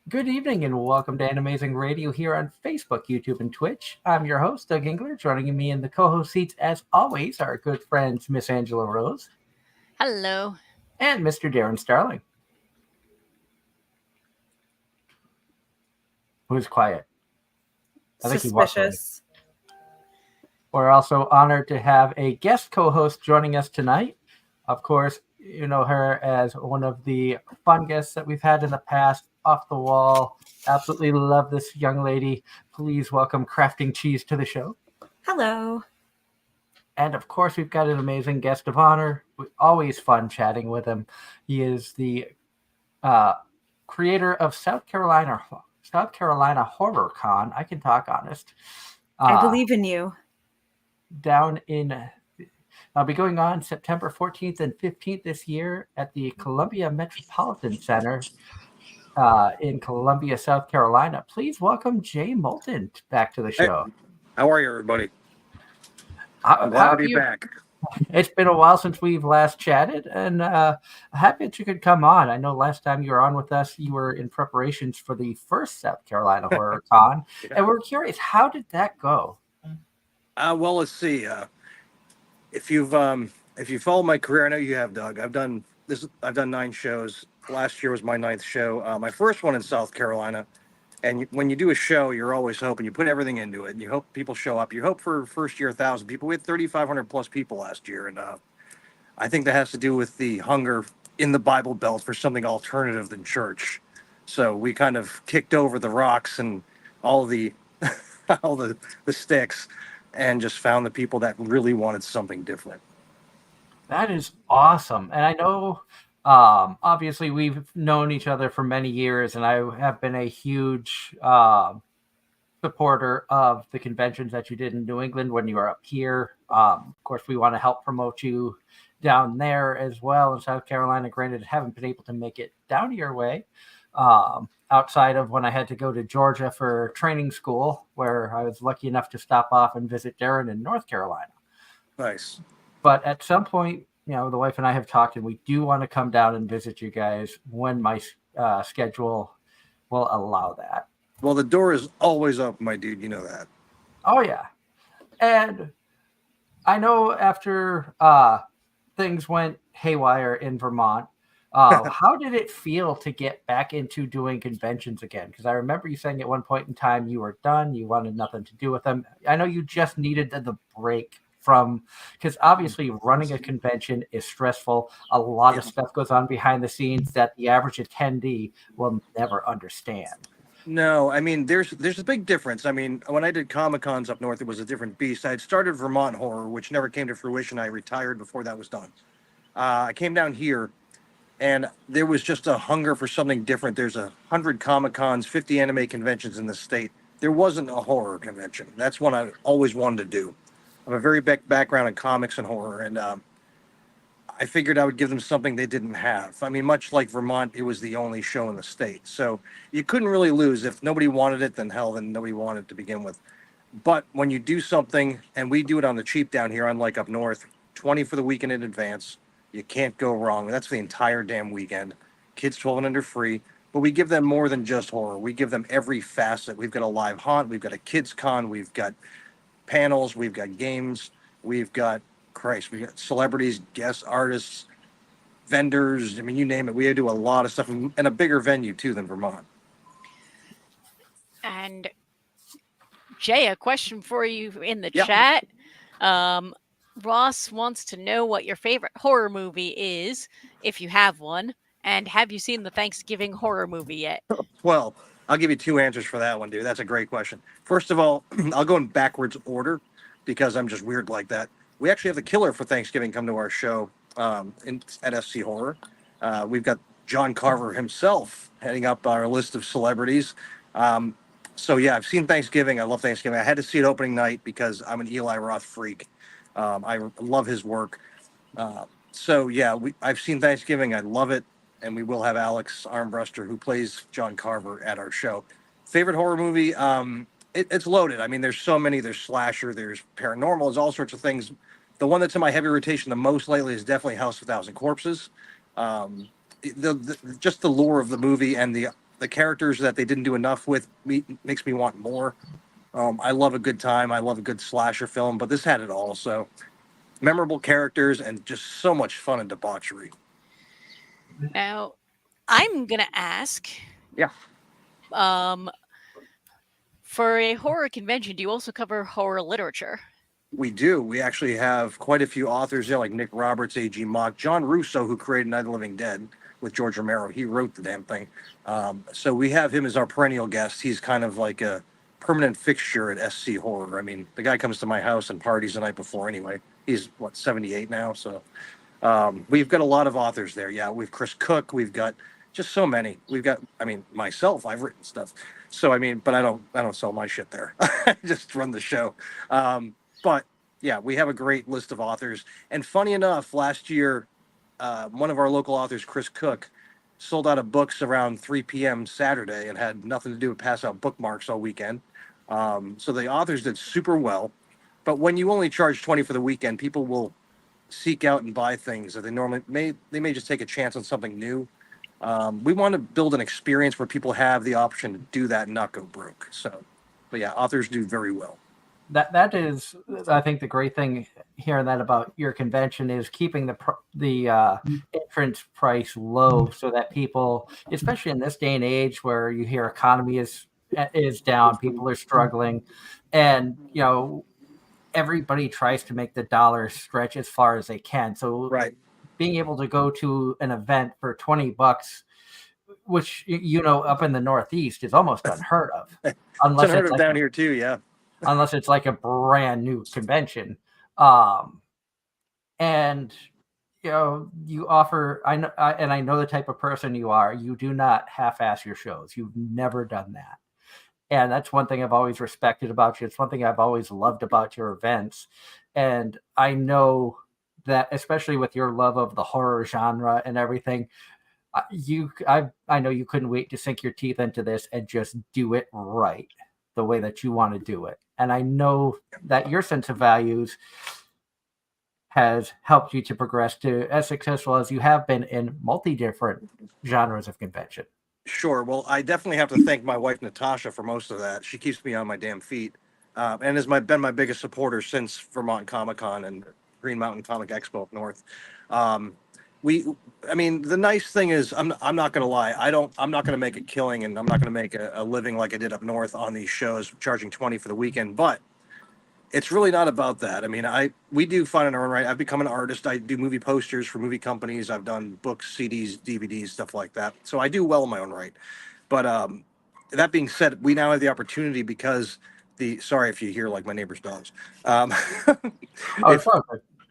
Good evening and welcome to Anime-Zing Radio here on Facebook, YouTube, and Twitch. I'm your host, Doug Engler. Joining me in the co-host seats, as always, our good friends Miss Angela Rose Hello. and Mr. Darren Starling, who's quiet. I think he walked away. Suspicious. We're also honored to have a guest co-host joining us tonight. Of course, you know her as one of the fun guests that we've had in the past, off the wall. Absolutely love this young lady. Please welcome Crafting Cheese to the show. Hello. And of course, we've got an amazing guest of honor. Always fun chatting with him. He is the creator of South Carolina Horror Con. I can talk honest. I believe in you. Down in, I'll be going on September 14th and 15th this year at the Columbia Metropolitan Center in Columbia, South Carolina. Please welcome Jay Moulton back to the show. Hey, how are you, everybody? I'm glad to be back. It's been a while since we've last chatted, and happy that you could come on. I know last time you were on with us, you were in preparations for the first South Carolina Horror Con, and we're curious, how did that go? Well, let's see. If you follow my career, I know you have, Doug. I've done 9 shows. Last year was my 9th show. My first one in South Carolina. And when you do a show, you're always hoping, you put everything into it. And you hope people show up. You hope for first year 1,000 people. We had 3,500 plus people last year, and I think that has to do with the hunger in the Bible Belt for something alternative than church. So we kind of kicked over the rocks and all the all the sticks, and just found the people that really wanted something different. That is awesome. And I know, obviously, we've known each other for many years, and I have been a huge supporter of the conventions that you did in New England when you were up here. Of course, we want to help promote you down there as well in South Carolina. Granted, haven't been able to make it down your way. Outside of when I had to go to Georgia for training school, where I was lucky enough to stop off and visit Darren in North Carolina. Nice. But at some point, you know, the wife and I have talked, and we do want to come down and visit you guys when my schedule will allow that. Well, the door is always open, my dude. You know that. Oh, yeah. And I know after things went haywire in Vermont, how did it feel to get back into doing conventions again? Because I remember you saying at one point in time you were done, you wanted nothing to do with them. I know you just needed the break from, because obviously running a convention is stressful. A lot of stuff goes on behind the scenes that the average attendee will never understand. No, I mean, there's a big difference. I mean, when I did Comic-Cons up north, it was a different beast. I had started Vermont Horror, which never came to fruition. I retired before that was done. I came down here, and there was just a hunger for something different. There's 100 Comic-Cons, 50 anime conventions in the state. There wasn't a horror convention. That's what I always wanted to do. I have a very big background in comics and horror, and I figured I would give them something they didn't have. I mean, much like Vermont, it was the only show in the state. So you couldn't really lose. If nobody wanted it, then hell, then nobody wanted it to begin with. But when you do something, and we do it on the cheap down here, unlike up north, 20 for the weekend in advance, you can't go wrong. That's the entire damn weekend. Kids 12 and under free. But we give them more than just horror. We give them every facet. We've got a live haunt. We've got a kids con. We've got panels. We've got games. We've got celebrities, guest artists, vendors. I mean, you name it. We do a lot of stuff in a bigger venue too than Vermont. And Jay, a question for you in the chat. Ross wants to know what your favorite horror movie is, if you have one, and have you seen the Thanksgiving horror movie yet? Well, I'll give you 2 answers for that one, dude. That's a great question. First of all, I'll go in backwards order because I'm just weird like that. We actually have the killer for Thanksgiving come to our show at SC Horror. We've got John Carver himself heading up our list of celebrities. So yeah, I've seen Thanksgiving. I love Thanksgiving. I had to see it opening night because I'm an Eli Roth freak. I love his work. So yeah, I've seen Thanksgiving. I love it. And we will have Alex Armbruster, who plays John Carver, at our show. Favorite horror movie? It's loaded. I mean, there's so many. There's slasher, there's paranormal, there's all sorts of things. The one that's in my heavy rotation the most lately is definitely House of a Thousand Corpses. Just the lore of the movie and the the characters that they didn't do enough with makes me want more. I love a good time. I love a good slasher film, but this had it all. So memorable characters and just so much fun and debauchery. Now, I'm gonna ask. Yeah. Um, for a horror convention, do you also cover horror literature? We do. We actually have quite a few authors there, like Nick Roberts, A.G. Mock, John Russo, who created Night of the Living Dead with George Romero. He wrote the damn thing. So we have him as our perennial guest. He's kind of like a permanent fixture at SC Horror. I mean, the guy comes to my house and parties the night before anyway. He's, 78 now? So we've got a lot of authors there. Yeah, we've Chris Cook. We've got just so many. We've got, myself, I've written stuff. So, but I don't sell my shit there. I just run the show. But yeah, we have a great list of authors. And funny enough, last year, one of our local authors, Chris Cook, sold out of books around 3 p.m. Saturday and had nothing to do with pass out bookmarks all weekend. So the authors did super well. But when you only charge 20 for the weekend, people will seek out and buy things that they may just take a chance on something new. We want to build an experience where people have the option to do that and not go broke. So, but yeah, authors do very well. That is, I think, the great thing hearing that about your convention is keeping the entrance price low so that people, especially in this day and age where you hear economy is down, people are struggling, and everybody tries to make the dollar stretch as far as they can. So right, being able to go to an event for $20, which up in the Northeast is almost unheard of, unless it's unheard of down here too. Yeah. Unless it's like a brand new convention. And you offer, I know the type of person you are. You do not half-ass your shows. You've never done that. And that's one thing I've always respected about you. It's one thing I've always loved about your events. And I know that, especially with your love of the horror genre and everything, I know you couldn't wait to sink your teeth into this and just do it right the way that you want to do it. And I know that your sense of values has helped you to progress to as successful as you have been in different genres of convention. Sure. Well, I definitely have to thank my wife, Natasha, for most of that. She keeps me on my damn feet and has been my biggest supporter since Vermont Comic-Con and Green Mountain Comic Expo up north. The nice thing is, I'm not going to lie. I'm not going to make a killing and I'm not going to make a living like I did up north on these shows, charging 20 for the weekend. But it's really not about that. We do fun in our own right. I've become an artist. I do movie posters for movie companies. I've done books, CDs, DVDs, stuff like that. So I do well in my own right. But that being said, we now have the opportunity because sorry if you hear like my neighbor's dogs.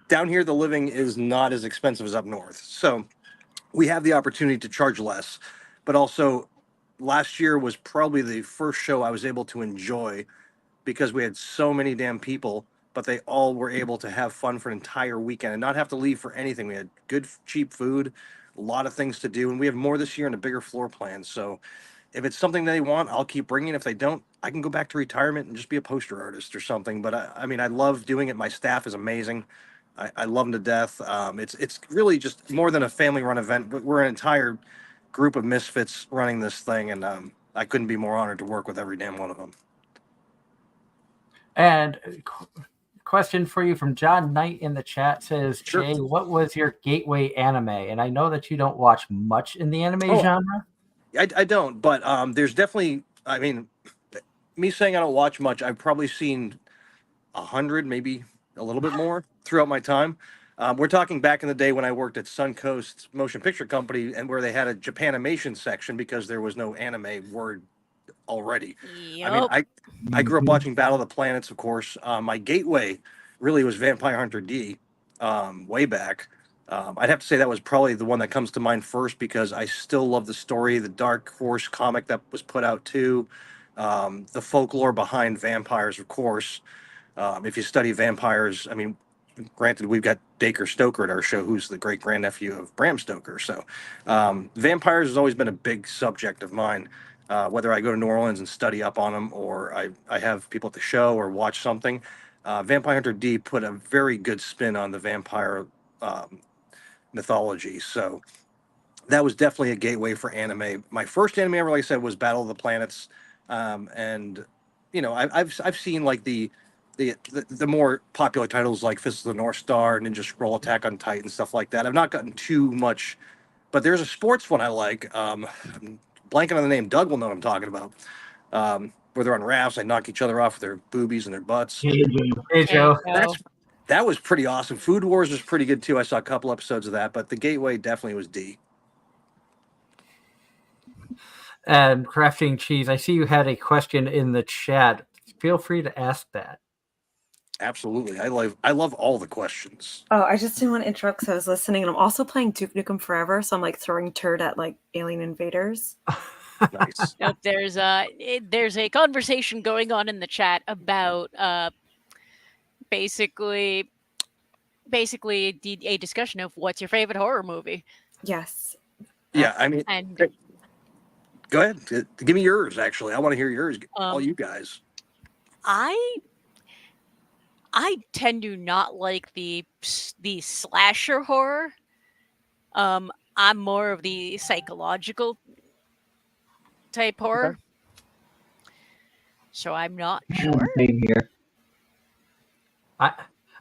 Down here, the living is not as expensive as up north. So we have the opportunity to charge less. But also, last year was probably the first show I was able to enjoy because we had so many damn people, but they all were able to have fun for an entire weekend and not have to leave for anything. We had good, cheap food, a lot of things to do, and we have more this year and a bigger floor plan. So if it's something they want, I'll keep bringing. If they don't, I can go back to retirement and just be a poster artist or something. But I love doing it. My staff is amazing. I love them to death. It's really just more than a family-run event, but we're an entire group of misfits running this thing, and I couldn't be more honored to work with every damn one of them. And question for you from John Knight in the chat says, Sure. Jay, what was your gateway anime? And I know that you don't watch much in the anime genre. I don't, but there's definitely, me saying I don't watch much, I've probably seen 100, maybe a little bit more throughout my time. We're talking back in the day when I worked at Suncoast Motion Picture Company and where they had a Japanimation section because there was no anime word already. Yep. I grew up watching Battle of the Planets, of course. My gateway really was Vampire Hunter D way back. I'd have to say that was probably the one that comes to mind first because I still love the story, the Dark Horse comic that was put out too, the folklore behind vampires, of course. If you study vampires, granted, we've got Dacre Stoker at our show, who's the great grandnephew of Bram Stoker. So vampires has always been a big subject of mine, whether I go to New Orleans and study up on them or I have people at the show or watch something. Vampire Hunter D put a very good spin on the vampire mythology. So that was definitely a gateway for anime. My first anime ever, like I said, was Battle of the Planets, and I've seen like the more popular titles like Fist of the North Star, Ninja Scroll, Attack on Titan, stuff like that. I've not gotten too much, but there's a sports one I like. I'm blanking on the name. Doug will know what I'm talking about. Where they're on rafts, they knock each other off with their boobies and their butts. Hey, There Joe. you go. That was pretty awesome. Food Wars was pretty good too. I saw a couple episodes of that, but the gateway definitely was D. And Crafting Cheese, I see you had a question in the chat. Feel free to ask that. Absolutely, I love all the questions. Oh, I just didn't want to interrupt because I was listening, and I'm also playing Duke Nukem Forever, so I'm like throwing turd at like alien invaders. Nice. Nope, there's a conversation going on in the chat about basically a discussion of what's your favorite horror movie. Yes. Yeah, I mean, And go ahead. Give me yours. Actually, I want to hear yours. All you guys. I tend to not like the slasher horror. I'm more of the psychological type horror. So I'm not sure. Same here.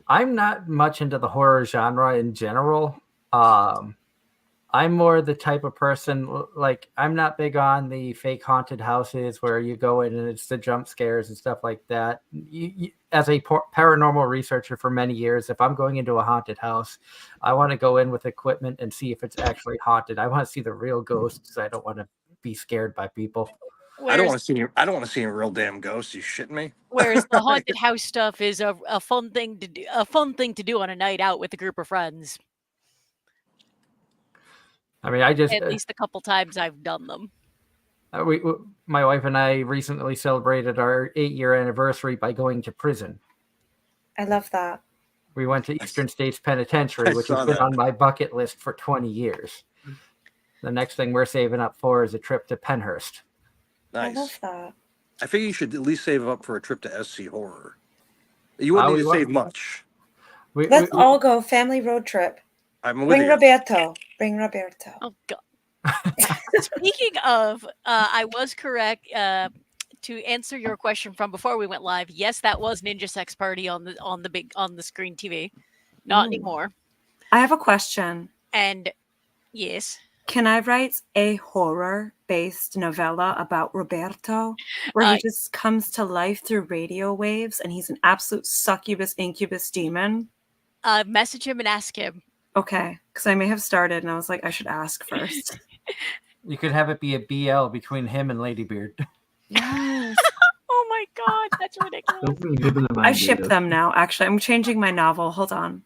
I'm not much into the horror genre in general. I'm more the type of person, like, I'm not big on the fake haunted houses where you go in and it's the jump scares and stuff like that. As a paranormal researcher for many years, if I'm going into a haunted house, I want to go in with equipment and see if it's actually haunted. I want to see the real ghosts. I don't want to be scared by people. I don't want to see a real damn ghost. You shitting me? Whereas the haunted house stuff is a fun thing to do, on a night out with a group of friends. I mean, I just At least a couple times I've done them. My wife and I recently celebrated our 8-year anniversary by going to prison. I love that. We went to Eastern States Penitentiary, which has been on my bucket list for 20 years. The next thing we're saving up for is a trip to Penhurst. Nice. I love that. I figure you should at least save up for a trip to SC Horror. You wouldn't need to save much. Let's all go family road trip. I'm with Bring you. Roberto. Bring Roberto. Oh God. Speaking of, I was correct to answer your question from before we went live. Yes, that was Ninja Sex Party on the screen TV. Not anymore. I have a question. And yes. Can I write a horror-based novella about Roberto where he just comes to life through radio waves and he's an absolute succubus, incubus demon? Message him and ask him. Okay, because I may have started and I was like, I should ask first. You could have it be a BL between him and Ladybeard. Yes. Oh my God, that's ridiculous. I ship them now, actually. I'm changing my novel. Hold on.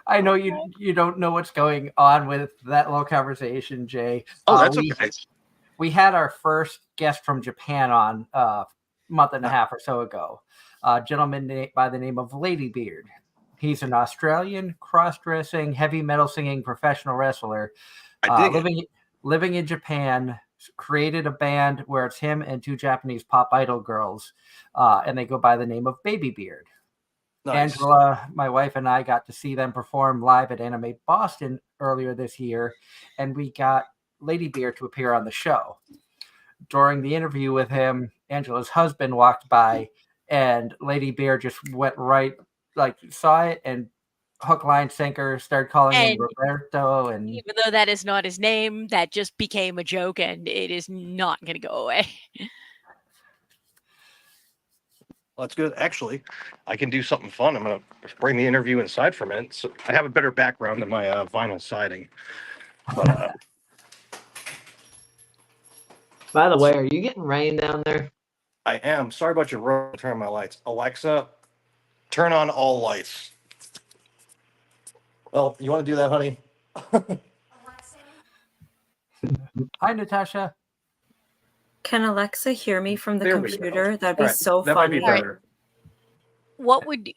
I know you don't know what's going on with that little conversation, Jay. Oh, that's okay. We had our first guest from Japan on a month and a half or so ago. A gentleman by the name of Ladybeard. He's an Australian cross-dressing, heavy metal singing professional wrestler. Living in Japan, created a band where it's him and 2 Japanese pop idol girls, and they go by the name of Babybeard. Nice. Angela, my wife, and I got to see them perform live at Anime Boston earlier this year, and we got Ladybeard to appear on the show. During the interview with him, Angela's husband walked by, and Ladybeard just went right, like, saw it, and hook, line, sinker, started calling him Roberto. And even though that is not his name, that just became a joke, and it is not going to go away. Well, that's good. Actually, I can do something fun. I'm going to bring the interview inside for a minute. So I have a better background than my vinyl siding. But, by the way, are you getting rain down there? I am. Sorry about your room. Turn on my lights. Alexa, turn on all lights. Well, you want to do that, honey? Hi, Natasha. Can Alexa hear me from the There we computer? go. That'd be so that funny. might be better. What would...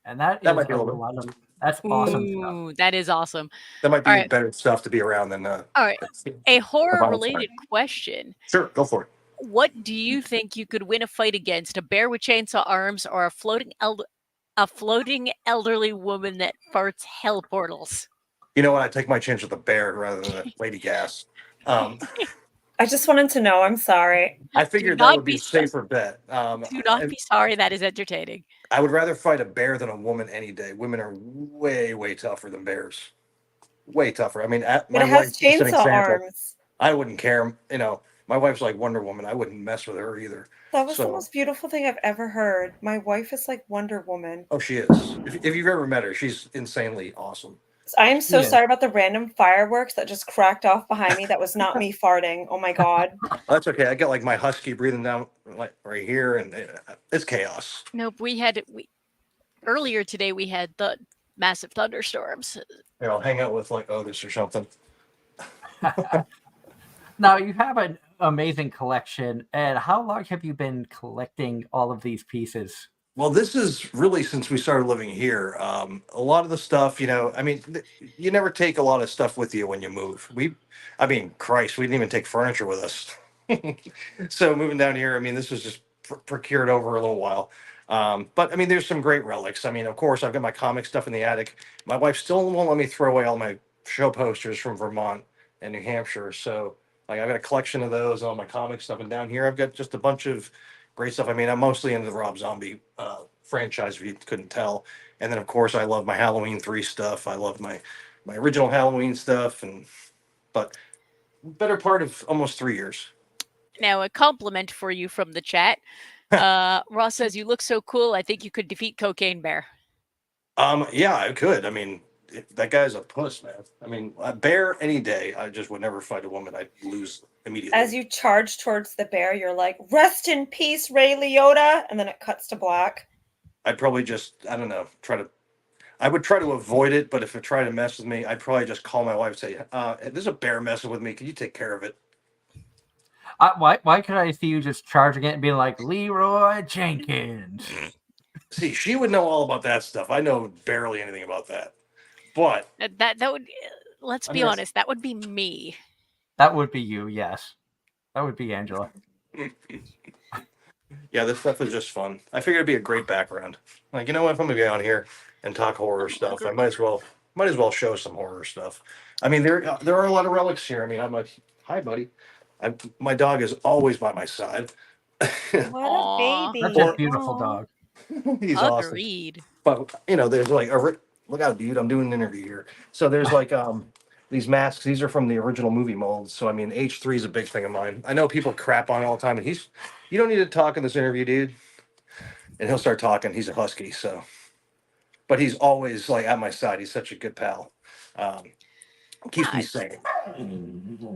And that might is be a little lot of, that's awesome stuff. Ooh, that is awesome. That might be All right. better stuff to be around than. All right. A horror-related question. Sure, go for it. What do you think you could win a fight against? A bear with chainsaw arms or a floating elderly woman that farts hell portals? You know what? I take my chance with a bear rather than a lady gas. Um, I just wanted to know. I'm sorry. I Do figured that not would be be a safer bet. do not be sorry. That is entertaining. I would rather fight a bear than a woman any day. Women are way, way tougher than bears. Way tougher. I mean, But my it has wife's just an chainsaw example. arms. I wouldn't care. You know, my wife's like Wonder Woman. I wouldn't mess with her either. That was the So, most beautiful thing I've ever heard. My wife is like Wonder Woman. oh, she is. If you've ever met her, she's insanely awesome. I am so Yeah. sorry about the random fireworks that just cracked off behind me. That was not me farting. Oh my god. That's okay. I got like my husky breathing down like right here, and it's chaos. Nope. Earlier today we had the massive thunderstorms. Here, I'll hang out with like Otis or something. Now you have an amazing collection, and how long have you been collecting all of these pieces? Well, this is really since we started living here. A lot of the stuff, you know, I mean, you never take a lot of stuff with you when you move. I mean, Christ, we didn't even take furniture with us. So moving down here, I mean, this was just procured over a little while. But I mean, there's some great relics. I mean, of course, I've got my comic stuff in the attic. My wife still won't let me throw away all my show posters from Vermont and New Hampshire. So, like, I've got a collection of those, all my comic stuff. And down here, I've got just a bunch of great stuff. I mean, I'm mostly into the Rob Zombie franchise, if you couldn't tell. And then, of course, I love my Halloween 3 stuff. I love my original Halloween stuff. But better part of almost 3 years. Now, a compliment for you from the chat. Ross says, "You look so cool. I think you could defeat Cocaine Bear." Yeah, I could. I mean, that guy's a puss, man. I mean, a bear any day. I just would never fight a woman. I'd lose immediately. As you charge towards the bear, you're like, "Rest in peace, Ray Liotta," and then it cuts to black. I'd probably just, I don't know, I would try to avoid it, but if it tried to mess with me, I'd probably just call my wife and say, there's a bear messing with me. Can you take care of it? Why could I see you just charging it and being like Leroy Jenkins? See, she would know all about that stuff. I know barely anything about that. But That would. Let's I be mean, honest. That would be me. That would be you, yes. That would be Angela. yeah, this stuff is just fun. I figured it'd be a great background. Like, you know what? If I'm gonna be on here and talk horror stuff, I might as well show some horror stuff. I mean, there are a lot of relics here. I mean, I'm like, hi, buddy. My dog is always by my side. What Aw. a baby. That's a beautiful Aw. dog. He's awesome. Agreed. But you know, there's like look out, dude! I'm doing an interview here. So there's like these masks. These are from the original movie molds. So I mean, H3 is a big thing of mine. I know people crap on it all the time, and you don't need to talk in this interview, dude. And he'll start talking. He's a husky, so. But he's always like at my side. He's such a good pal. Keeps me Nice. sane.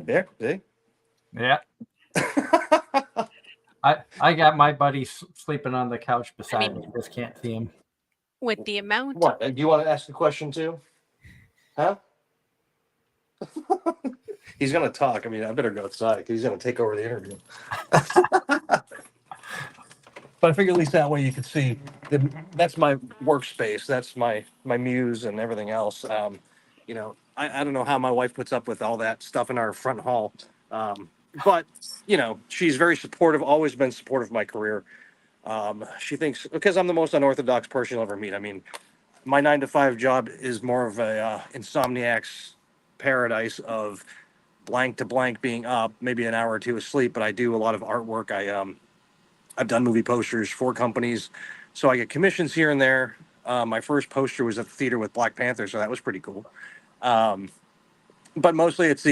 There, see. Yeah. I got my buddy sleeping on the couch beside me. Just can't see him. With the amount. What? Do you want to ask a question too? Huh? He's gonna talk. I mean, I better go outside because he's gonna take over the interview. But I figure at least that way you can see that's my workspace. That's my muse and everything else. You know, I don't know how my wife puts up with all that stuff in our front hall. But you know, she's very supportive. Always been supportive of my career. She thinks because I'm the most unorthodox person you'll ever meet. I mean, my 9-to-5 job is more of a insomniac's paradise of blank to blank being up, maybe an hour or two of sleep. But I do a lot of artwork. I've done movie posters for companies, so I get commissions here and there. My first poster was at the theater with Black Panther, so that was pretty cool. But mostly it's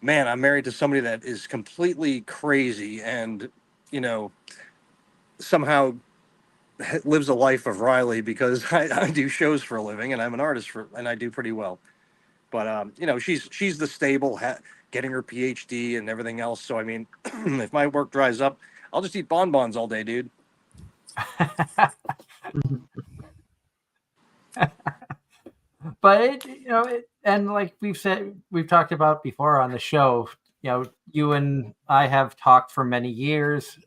man, I'm married to somebody that is completely crazy and, somehow lives a life of Riley because I do shows for a living and I'm an artist and I do pretty well. But, she's the stable, getting her PhD and everything else. So, I mean, if my work dries up, I'll just eat bonbons all day, dude. But and like we've talked about before on the show, you and I have talked for many years.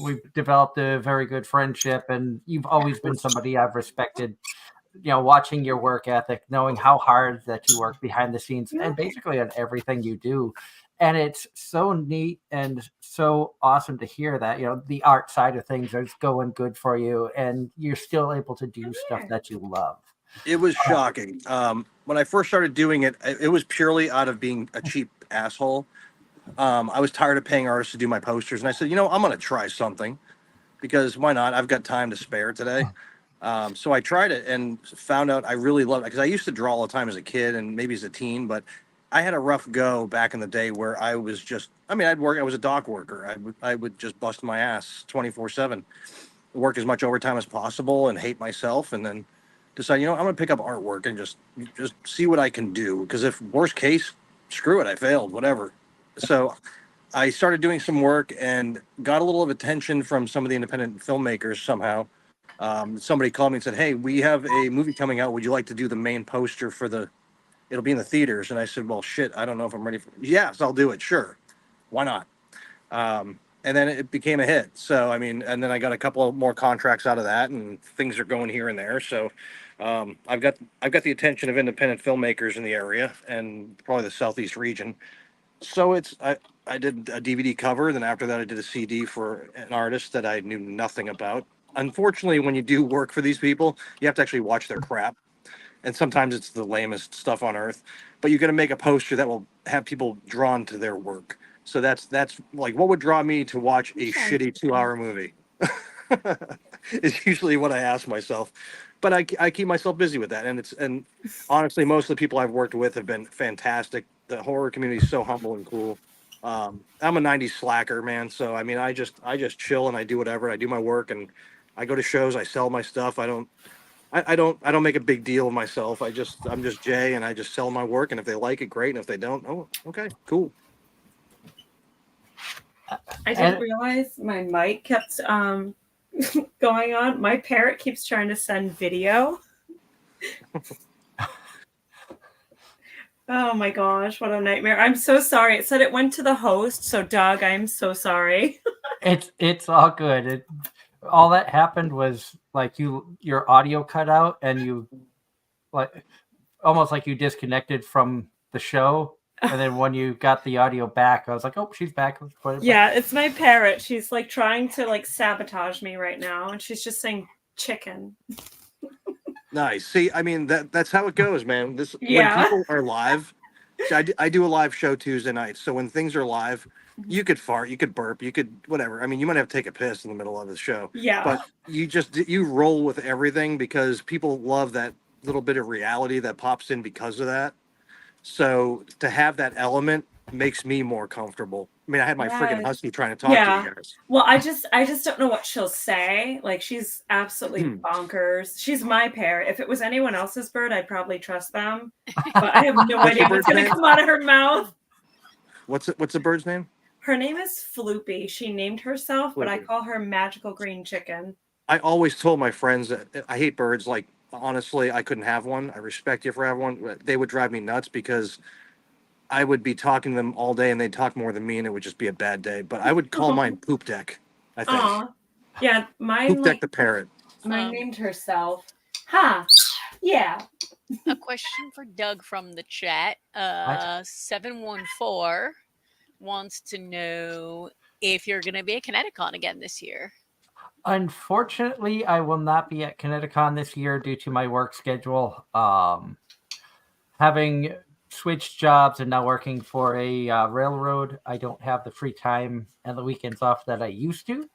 We've developed a very good friendship, and you've always been somebody I've respected. Watching your work ethic, knowing how hard that you work behind the scenes, and basically on everything you do. And it's so neat and so awesome to hear that, the art side of things is going good for you and you're still able to do stuff that you love. It was shocking. When I first started doing it, it was purely out of being a cheap asshole. I was tired of paying artists to do my posters, and I said, I'm going to try something because why not? I've got time to spare today. So I tried it and found out I really loved it because I used to draw all the time as a kid and maybe as a teen, but I had a rough go back in the day where I was just, I'd work, I was a dock worker. I would just bust my ass 24/7, work as much overtime as possible and hate myself. And then decide, I'm going to pick up artwork and just see what I can do. Because if worst case, screw it, I failed, whatever. So I started doing some work and got a little of attention from some of the independent filmmakers somehow. Somebody called me and said, "Hey, we have a movie coming out. Would you like to do the main poster for the? It'll be in the theaters." And I said, "Well, shit, I don't know if I'm ready for." Yes, I'll do it. Sure, why not? And then it became a hit. So and then I got a couple more contracts out of that, and things are going here and there. So I've got the attention of independent filmmakers in the area and probably the southeast region. So I did a DVD cover. Then after that, I did a CD for an artist that I knew nothing about. Unfortunately, when you do work for these people, you have to actually watch their crap. And sometimes it's the lamest stuff on earth. But you got to make a poster that will have people drawn to their work. So that's like what would draw me to watch a shitty 2-hour movie. Is usually what I ask myself. But I keep myself busy with that. And honestly, most of the people I've worked with have been fantastic. The horror community is so humble and cool. I'm a 90s slacker, man. So I just chill and I do whatever. I do my work and I go to shows. I sell my stuff. I don't make a big deal of myself. I'm just Jay, and I just sell my work. And if they like it, great. And if they don't, oh, okay, cool. I didn't realize my mic kept going on. My parrot keeps trying to send video. Oh my gosh, what a nightmare. I'm so sorry. It said it went to the host. So Doug, I'm so sorry. It's all good. All that happened was like your audio cut out and you like almost like you disconnected from the show. And then when you got the audio back, I was like, oh, she's back. Yeah, it's my parrot. She's like trying to like sabotage me right now. And she's just saying chicken. Nice. See, that's how it goes, man. When people are live, I do a live show Tuesday nights. So when things are live, you could fart, you could burp, you could whatever. You might have to take a piss in the middle of the show. Yeah. But you roll with everything because people love that little bit of reality that pops in because of that. So to have that element makes me more comfortable. I had my friggin' husky trying to talk to you guys. Well, I just don't know what she'll say. Like she's absolutely bonkers. She's my parrot. If it was anyone else's bird, I'd probably trust them. But I have no idea what's going to come out of her mouth. What's the bird's name? Her name is Floopy. She named herself, but I call her Magical Green Chicken. I always told my friends that I hate birds. Like, honestly, I couldn't have one. I respect you for having one. They would drive me nuts because I would be talking to them all day and they'd talk more than me and it would just be a bad day. But I would call mine Poop Deck, I think. Yeah, mine Poop Deck the parrot. Mine named herself. Yeah. A question for Doug from the chat. 714 wants to know if you're going to be at Kineticon again this year. Unfortunately, I will not be at Kineticon this year due to my work schedule. Having switched jobs and now working for a railroad, I don't have the free time and the weekends off that I used to,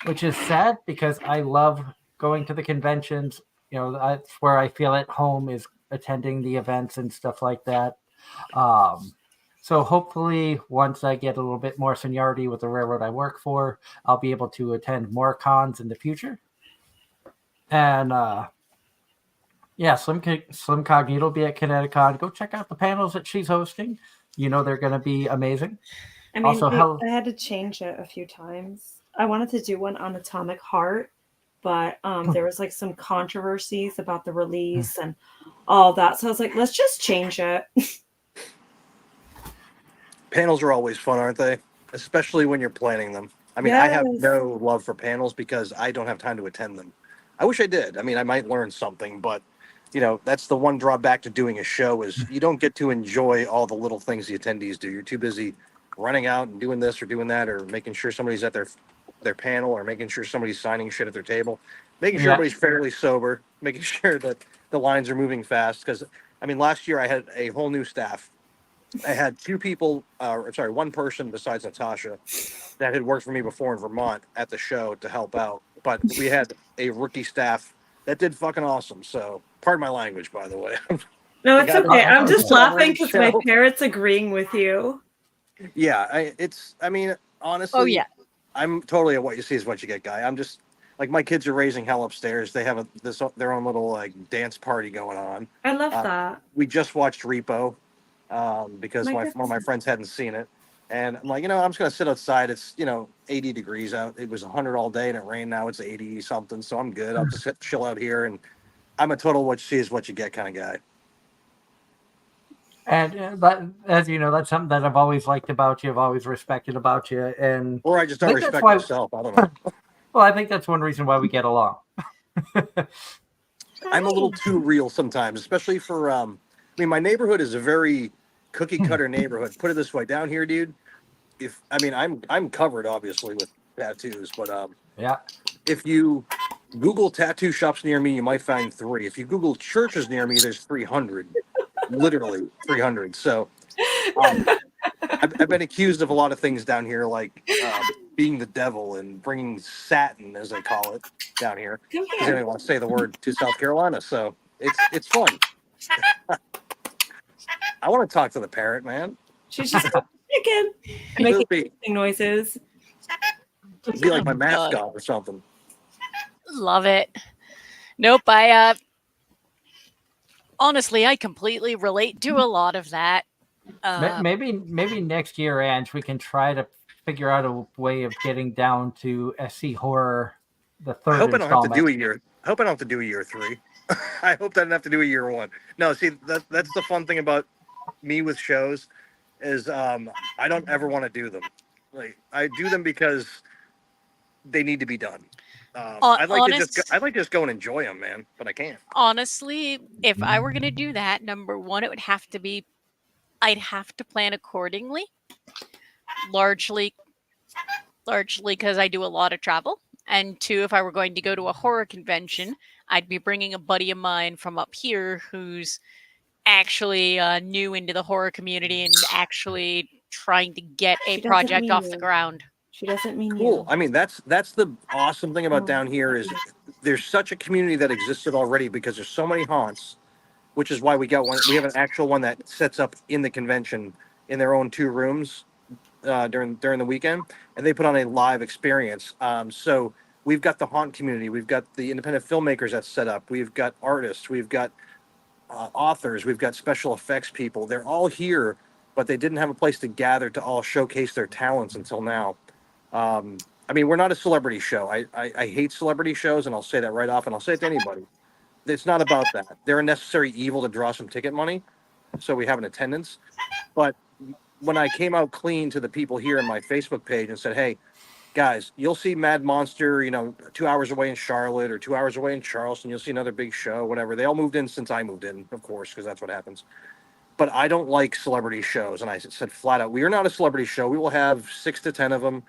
which is sad because I love going to the conventions. That's where I feel at home, is attending the events and stuff like that. So hopefully once I get a little bit more seniority with the railroad I work for, I'll be able to attend more cons in the future. And Slim Cognito will be at Kineticon. Go check out the panels that she's hosting. They're going to be amazing. I had to change it a few times. I wanted to do one on Atomic Heart, but there was like some controversies about the release and all that. So I was like, let's just change it. Panels are always fun, aren't they? Especially when you're planning them. I have no love for panels because I don't have time to attend them. I wish I did. I might learn something, but that's the one drawback to doing a show is you don't get to enjoy all the little things the attendees do. You're too busy running out and doing this or doing that or making sure somebody's at their panel or making sure somebody's signing shit at their table, making sure everybody's fairly sober, making sure that the lines are moving fast. Because I mean, last year I had a whole new staff. I had two people, one person besides Natasha that had worked for me before in Vermont at the show to help out. But we had a rookie staff that did fucking awesome. So, pardon my language, by the way. No, The it's guy okay. that I'm was just covering laughing the because my show. parents agreeing with you. Yeah, I mean, honestly, Oh yeah. I'm totally a what you see is what you get guy. I'm just like my kids are raising hell upstairs. They have their own little like dance party going on. I love Uh, that. We just watched Repo because My one of my friends hadn't seen it, and I'm like, I'm just gonna sit outside. It's 80 degrees out. It was 100 all day and it rained. Now it's 80 something, so I'm good. I'll just chill out here. And I'm a total what you see is what you get kind of guy. And as you know, that's something that I've always liked about you. I've always respected about you, and Or I just I don't think that's respect why. myself. I don't know. Well, I think that's one reason why we get along. I'm a little too real sometimes, especially for I mean, my neighborhood is a very cookie cutter neighborhood. Put it this way, down here, dude. I'm covered obviously with tattoos, but Yeah. if you Google tattoo shops near me, you might find 3. If you Google churches near me, there's 300, literally 300. So I've been accused of a lot of things down here, like being the devil and bringing satin, as they call it, down here. Come Because they here. don't want to say the word to South Carolina, so it's fun. I want to talk to the parrot, man. She's just a chicken making Be noises. like my Oh, God. mascot or something. Love it. Nope. I honestly, I completely relate to a lot of that. Maybe next year, Ange, we can try to figure out a way of getting down to SC Horror, the I third hope I don't have to installment. do a year. I hope I don't have to do a year 3. I hope I don't have to do a year 1. No, see, that's the fun thing about me with shows is I don't ever want to do them. Like I do them because they need to be done. I'd like to just go and enjoy them, man, but I can't. Honestly, if I were gonna do that, number one, it would have to be I'd have to plan accordingly. Largely because I do a lot of travel. And 2, if I were going to go to a horror convention, I'd be bringing a buddy of mine from up here who's actually new into the horror community and actually trying to get a She doesn't project mean off you. the ground. She doesn't mean Cool. you. I mean, that's the awesome thing about Oh. down here is there's such a community that existed already because there's so many haunts, which is why we got one. We have an actual one that sets up in the convention in their own 2 rooms during the weekend, and they put on a live experience. So we've got the haunt community, we've got the independent filmmakers that's set up, we've got artists, we've got authors, we've got special effects people. They're all here, but they didn't have a place to gather to all showcase their talents until now. I mean, we're not a celebrity show. I hate celebrity shows, and I'll say that right off, and I'll say it to anybody. It's not about that. They're a necessary evil to draw some ticket money, so we have an attendance. But when I came out clean to the people here in my Facebook page and said, hey, guys, you'll see Mad Monster, 2 hours away in Charlotte or 2 hours away in Charleston. You'll see another big show, whatever. They all moved in since I moved in, of course, because that's what happens. But I don't like celebrity shows. And I said flat out, we are not a celebrity show. We will have 6 to 10 of them.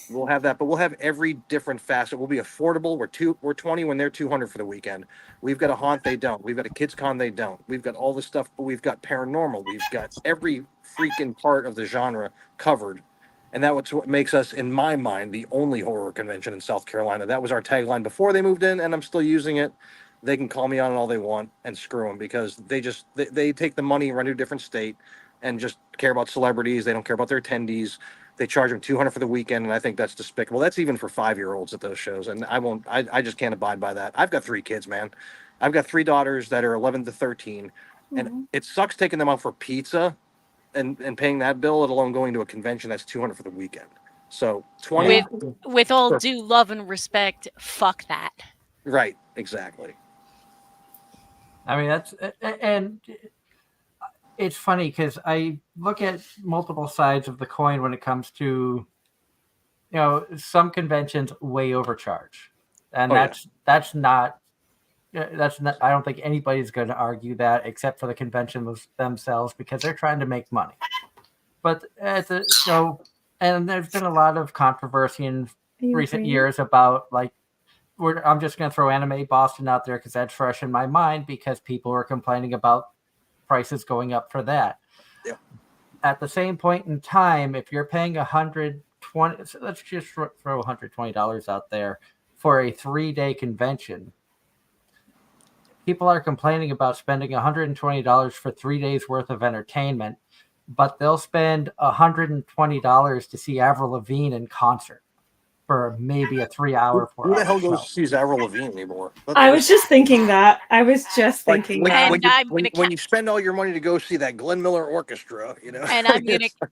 We'll have that, but we'll have every different facet. We'll be affordable. We're 20 when they're 200 for the weekend. We've got a haunt, they don't. We've got a kids con, they don't. We've got all this stuff, but we've got paranormal. We've got every freaking part of the genre covered. And that's what makes us, in my mind, the only horror convention in South Carolina. That was our tagline before they moved in, and I'm still using it. They can call me on it all they want and screw them because they take the money and run to a different state and just care about celebrities. They don't care about their attendees. They charge them $200 for the weekend, and I think that's despicable. That's even for 5-year-olds at those shows, and I just can't abide by that. I've got 3 kids, man. I've got 3 daughters that are 11 to 13, and it sucks taking them out for pizza and paying that bill, let alone going to a convention that's $200 for the weekend. So 20 With all due love and respect, fuck that. Right, exactly. I mean, and it's funny because I look at multiple sides of the coin when it comes to, some conventions way overcharge, and that's not. I don't think anybody's going to argue that except for the conventions themselves because they're trying to make money. But and there's been a lot of controversy in recent years about like I'm just going to throw Anime Boston out there because that's fresh in my mind because people were complaining about prices going up for that. Yeah. At the same point in time, if you're paying $120, so let's just throw $120 out there for a 3-day convention. People are complaining about spending $120 for 3 days worth of entertainment, but they'll spend $120 to see Avril Lavigne in concert for maybe a 3-hour, Who the 4-hour hell show. goes to see Avril Lavigne anymore? I was just thinking that. I was just thinking that. When you spend all your money to go see that Glenn Miller Orchestra, you know. And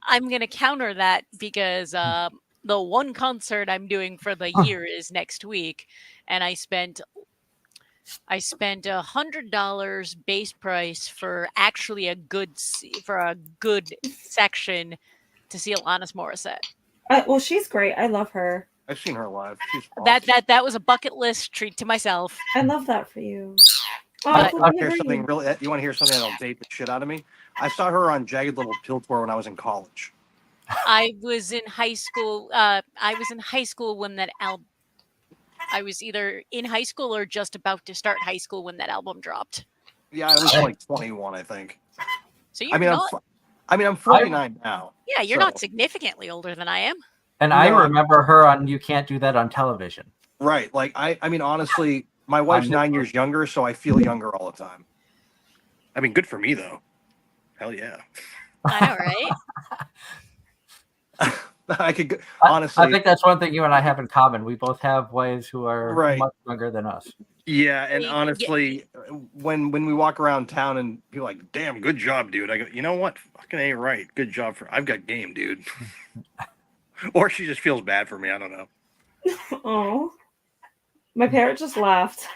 I'm gonna counter that because the one concert I'm doing for the year is next week, and I spent $100 base price for actually a good section to see Alanis Morissette. Well, she's great. I love her. I've seen her live. She's awesome. That was a bucket list treat to myself. I love that for you. But- Oh, You want to hear something that'll date the shit out of me? I saw her on Jagged Little Pill tour when I was in college. I was in high school. When that album. I was either in high school or just about to start high school when that album dropped. Yeah, I was like 21, I think. So you're not. I'm 49 now. Yeah, you're not significantly older than I am. And I remember her on You Can't Do That on Television. Right. Like, I mean, honestly, my wife's 9 years younger, so I feel younger all the time. I mean, good for me, though. Hell yeah. I know, right? I could honestly. I think that's one thing you and I have in common. We both have wives who are much younger than us. Yeah, and honestly, when we walk around town and people are like, "Damn, good job, dude," I go, "You know what? Fucking ain't right. Good job I've got game, dude." Or she just feels bad for me. I don't know. Oh, my parrot just laughed.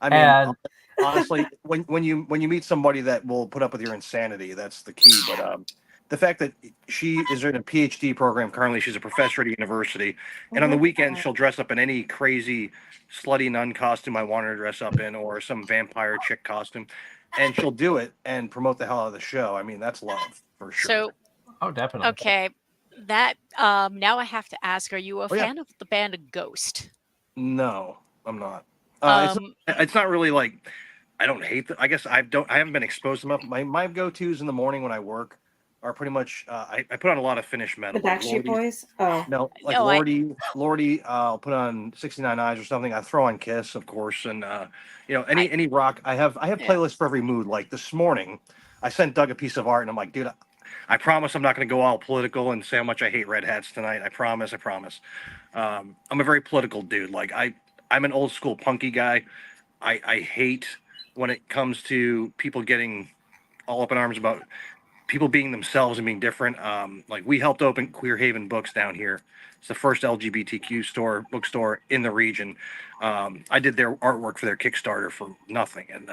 I mean, honestly, when you meet somebody that will put up with your insanity, that's the key. But the fact that she is in a PhD program currently, she's a professor at a university, and on the weekends she'll dress up in any crazy slutty nun costume I want her to dress up in, or some vampire chick costume, and she'll do it and promote the hell out of the show. I mean, that's love for sure. So, definitely. Okay, that now I have to ask: are you a fan of the band Ghost? No, I'm not. It's not really like I don't hate them. I guess I haven't been exposed to them. My go-tos in the morning when I work are pretty much I put on a lot of Finnish metal. The Backstreet Boys? Oh. No, like Lordy, I'll put on 69 Eyes or something. I throw on Kiss, of course, and any rock. I have playlists for every mood. Like this morning, I sent Doug a piece of art and I'm like, dude, I promise I'm not going to go all political and say how much I hate red hats tonight. I promise. I'm a very political dude. Like I'm an old school punky guy. I hate when it comes to people getting all up in arms about people being themselves and being different. Like we helped open Queer Haven Books down here. It's the first LGBTQ bookstore in the region. I did their artwork for their Kickstarter for nothing. And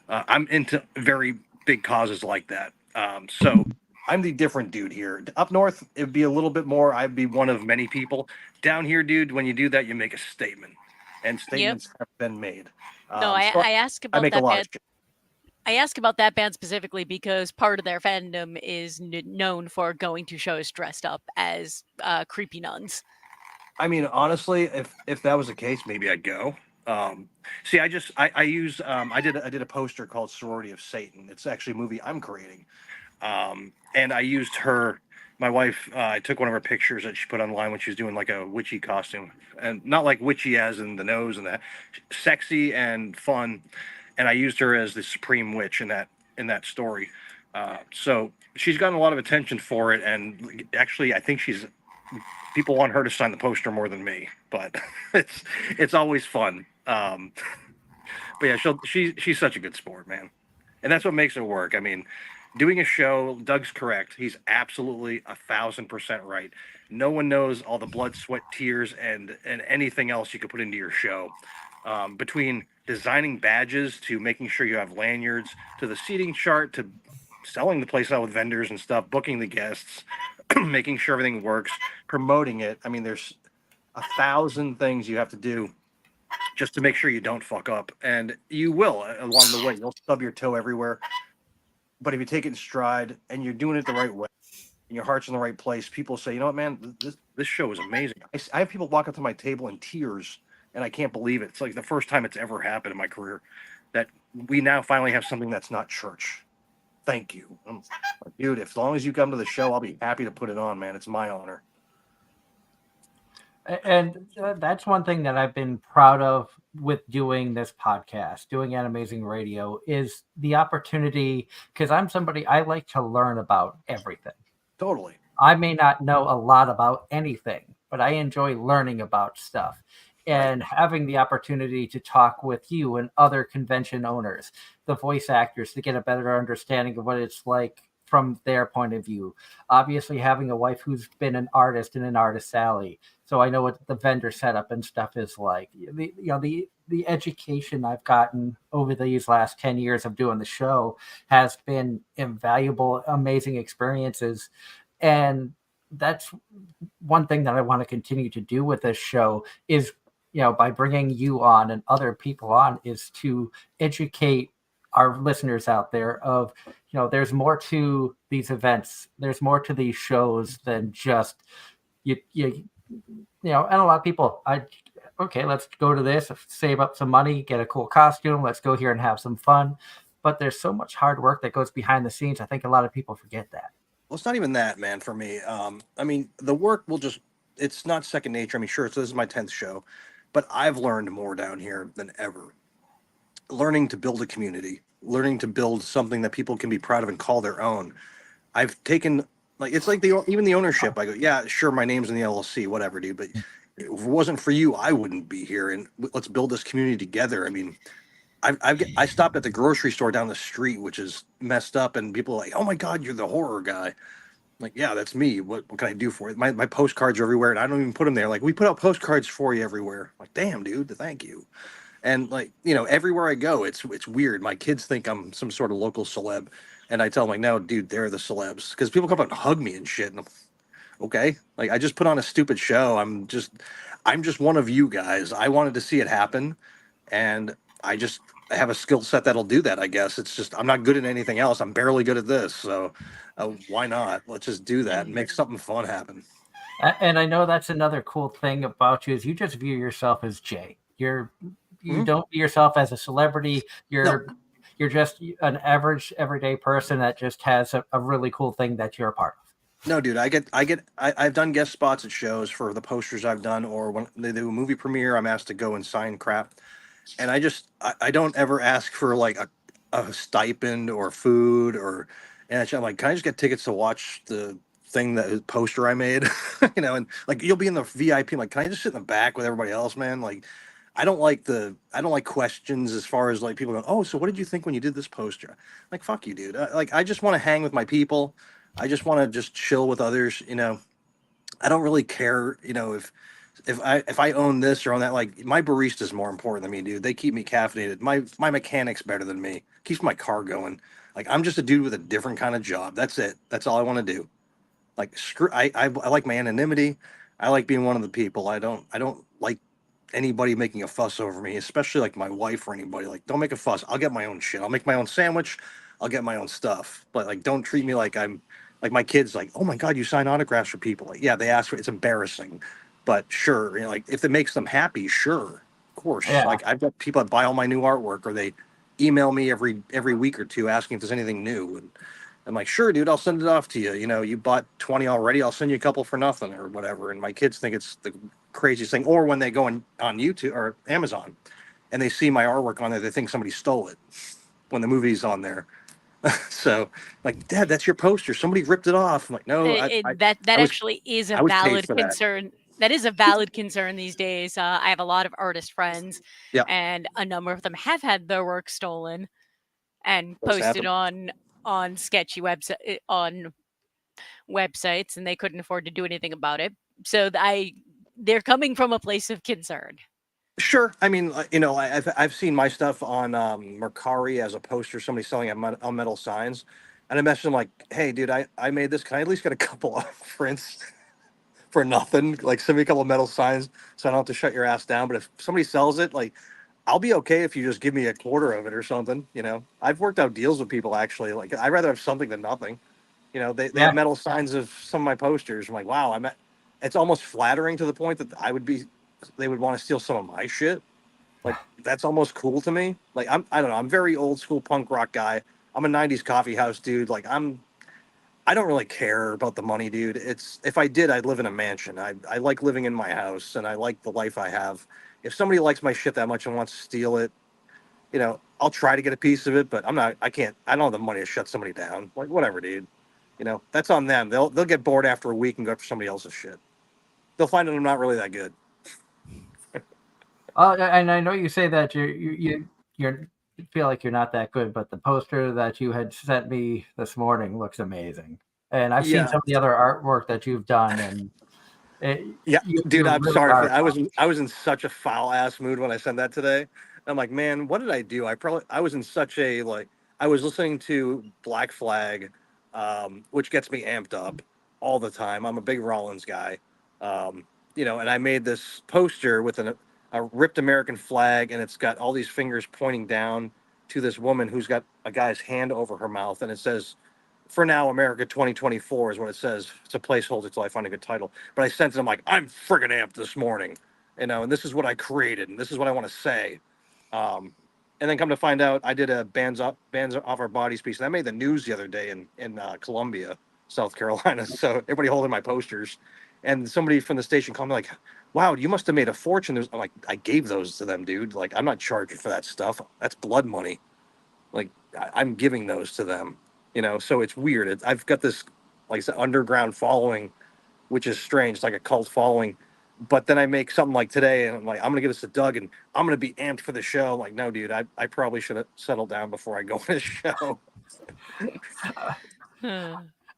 I'm into very big causes like that. So I'm the different dude here. Up north, it'd be a little bit more. I'd be one of many people. Down here, dude, when you do that, you make a statement. And statements have been made. No, I ask about that band. I ask about that band specifically because part of their fandom is known for going to shows dressed up as creepy nuns. I mean, honestly, if that was the case, maybe I'd go. See, I did a poster called Sorority of Satan. It's actually a movie I'm creating. And I used my wife, I took one of her pictures that she put online when she was doing like a witchy costume, and not like witchy as in the nose and that, sexy and fun. And I used her as the supreme witch in that story. So she's gotten a lot of attention for it. And actually, I think people want her to sign the poster more than me, but it's always fun. But yeah, she's such a good sport, man. And that's what makes it work. I mean, doing a show, Doug's correct. He's absolutely 1,000% right. No one knows all the blood, sweat, tears, and anything else you could put into your show. Between designing badges to making sure you have lanyards to the seating chart to selling the place out with vendors and stuff, booking the guests, making sure everything works, promoting it. I mean, there's 1,000 things you have to do just to make sure you don't fuck up. And you will along the way. You'll stub your toe everywhere. But if you take it in stride and you're doing it the right way and your heart's in the right place, people say, you know what, man, this show is amazing. I have people walk up to my table in tears and I can't believe it. It's like the first time it's ever happened in my career that we now finally have something that's not church. Thank you. Dude, as long as you come to the show, I'll be happy to put it on, man. It's my honor. And that's one thing that I've been proud of with doing this podcast, doing Anime-Zing Radio, is the opportunity, because I'm somebody, I like to learn about everything. Totally. I may not know a lot about anything, but I enjoy learning about stuff. And having the opportunity to talk with you and other convention owners, the voice actors, to get a better understanding of what it's like from their point of view. Obviously, having a wife who's been an artist in an artist alley, so I know what the vendor setup and stuff is like. The education I've gotten over these last 10 years of doing the show has been invaluable, amazing experiences. And that's one thing that I want to continue to do with this show is, by bringing you on and other people on, is to educate our listeners out there of, there's more to these events. There's more to these shows than just and a lot of people, okay, let's go to this, save up some money, get a cool costume. Let's go here and have some fun. But there's so much hard work that goes behind the scenes. I think a lot of people forget that. Well, it's not even that, man, for me. I mean, the work it's not second nature. I mean, sure, so this is my 10th show, but I've learned more down here than ever. Learning to build a community, learning to build something that people can be proud of and call their own. I've taken, it's like even the ownership. I go, yeah, sure, my name's in the LLC, whatever, dude, but if it wasn't for you, I wouldn't be here, and let's build this community together. I mean, I stopped at the grocery store down the street, which is messed up, and people are like, "Oh my God, you're the horror guy." I'm like, yeah, that's me. What can I do for it? My postcards are everywhere, and I don't even put them there. Like, we put out postcards for you everywhere. I'm like, damn, dude, thank you. And everywhere I go, it's weird. My kids think I'm some sort of local celeb, and I tell them, like, no, dude, they're the celebs, because people come up and hug me and shit. And I'm, okay, like, I just put on a stupid show. I'm just one of you guys. I wanted to see it happen, and I have a skill set that'll do that, I guess. It's just I'm not good at anything else. I'm barely good at this. So why not? Let's just do that and make something fun happen. And I know that's another cool thing about you is you just view yourself as Jay. You don't view yourself as a celebrity. You're just an average, everyday person that just has a really cool thing that you're a part of. No, dude, I've done guest spots at shows for the posters I've done, or when they do a movie premiere, I'm asked to go and sign crap. And I don't ever ask for like a stipend or food and I'm like, can I just get tickets to watch the poster I made? And like, you'll be in the VIP. I'm like, can I just sit in the back with everybody else, man? Like, I don't like questions as far as like people going, oh, so what did you think when you did this poster? Like, fuck you, dude. I just want to hang with my people. I just want to just chill with others. I don't really care, if I own this or own that. Like, my barista is more important than me, dude. They keep me caffeinated. My mechanic's better than me. Keeps my car going. Like, I'm just a dude with a different kind of job. That's it. That's all I want to do. Like, I like my anonymity. I like being one of the people. I don't like anybody making a fuss over me, especially like my wife or anybody. Like, don't make a fuss. I'll get my own shit. I'll make my own sandwich. I'll get my own stuff. But like, don't treat me like I'm like my kids. Like, oh my God, you sign autographs for people. Like, yeah, they ask for it. It's embarrassing. But sure, like, if it makes them happy, sure, of course. Yeah. Like, I've got people that buy all my new artwork, or they email me every week or two asking if there's anything new, and I'm like, sure, dude, I'll send it off to you. You bought 20 already, I'll send you a couple for nothing or whatever. And my kids think it's the craziest thing. Or when they go on YouTube or Amazon and they see my artwork on there, they think somebody stole it when the movie's on there. So, like, Dad, that's your poster. Somebody ripped it off. I'm like, no, that actually is a valid concern. That is a valid concern these days. I have a lot of artist friends, and a number of them have had their work stolen and posted on sketchy websites, and they couldn't afford to do anything about it. So they're coming from a place of concern. Sure. I mean, I've seen my stuff on Mercari as a poster, somebody selling on metal signs, and I messaged them like, hey, dude, I made this. Can I at least get a couple of prints for nothing? Like, send me a couple of metal signs so I don't have to shut your ass down. But if somebody sells it, like, I'll be okay if you just give me a quarter of it or something. I've worked out deals with people, actually. Like, I'd rather have something than nothing. They have metal signs of some of my posters. I'm like, wow, it's almost flattering to the point that I would be they would want to steal some of my shit. Like that's almost cool to me. Like I don't know. I'm very old school punk rock guy. I'm a '90s coffee house dude. Like I don't really care about the money, dude. It's if I did, I'd live in a mansion. I like living in my house, and I like the life I have. If somebody likes my shit that much and wants to steal it, I'll try to get a piece of it, but I'm not. I can't. I don't have the money to shut somebody down. Like whatever, dude. That's on them. They'll get bored after a week and go after somebody else's shit. They'll find that I'm not really that good. And I know you say that you feel like you're not that good, but the poster that you had sent me this morning looks amazing. And I've seen Yeah. some of the other artwork that you've done, and Dude, I'm really sorry. are. I was in such a foul ass mood when I sent that today. I'm like, man, what did I do? I was in such a I was listening to Black Flag, which gets me amped up all the time. I'm a big Rollins guy, and I made this poster with a ripped American flag, and it's got all these fingers pointing down to this woman who's got a guy's hand over her mouth, and it says, "For now, America 2024" is what it says. It's a placeholder until I find a good title. But I sent it. I'm like, I'm friggin' amped this morning, and this is what I created, and this is what I want to say. And then come to find out, I did a bands off our bodies piece, and that made the news the other day in Columbia, South Carolina. So everybody holding my posters, and somebody from the station called me like, "Wow, you must have made a fortune." I'm like, I gave those to them, dude. Like, I'm not charging for that stuff. That's blood money. Like, I'm giving those to them. So it's weird. I've got this, like I said, underground following, which is strange. It's like a cult following. But then I make something like today, and I'm like, I'm gonna give this to Doug, and I'm gonna be amped for the show. I'm like, no, dude, I probably should have settled down before I go on this show.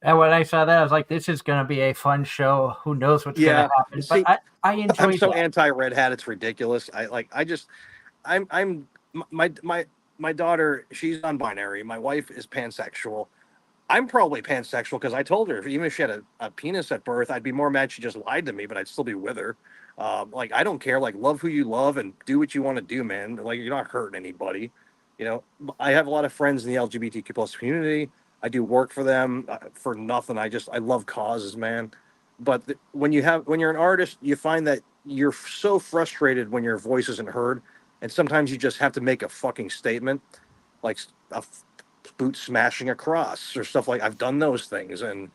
And when I saw that, I was like, "This is going to be a fun show. Who knows what's going Yeah, to happen?" see, But I enjoyed I'm so that. anti-red hat. It's ridiculous. I'm my daughter. She's non-binary. My wife is pansexual. I'm probably pansexual because I told her even if she had a penis at birth, I'd be more mad she just lied to me, but I'd still be with her. Like I don't care. Like love who you love and do what you want to do, man. Like you're not hurting anybody. I have a lot of friends in the LGBTQ plus community. I do work for them for nothing. I love causes, man. But when you're an artist, you find that you're so frustrated when your voice isn't heard, and sometimes you just have to make a fucking statement, like a boot smashing across or stuff like I've done those things, and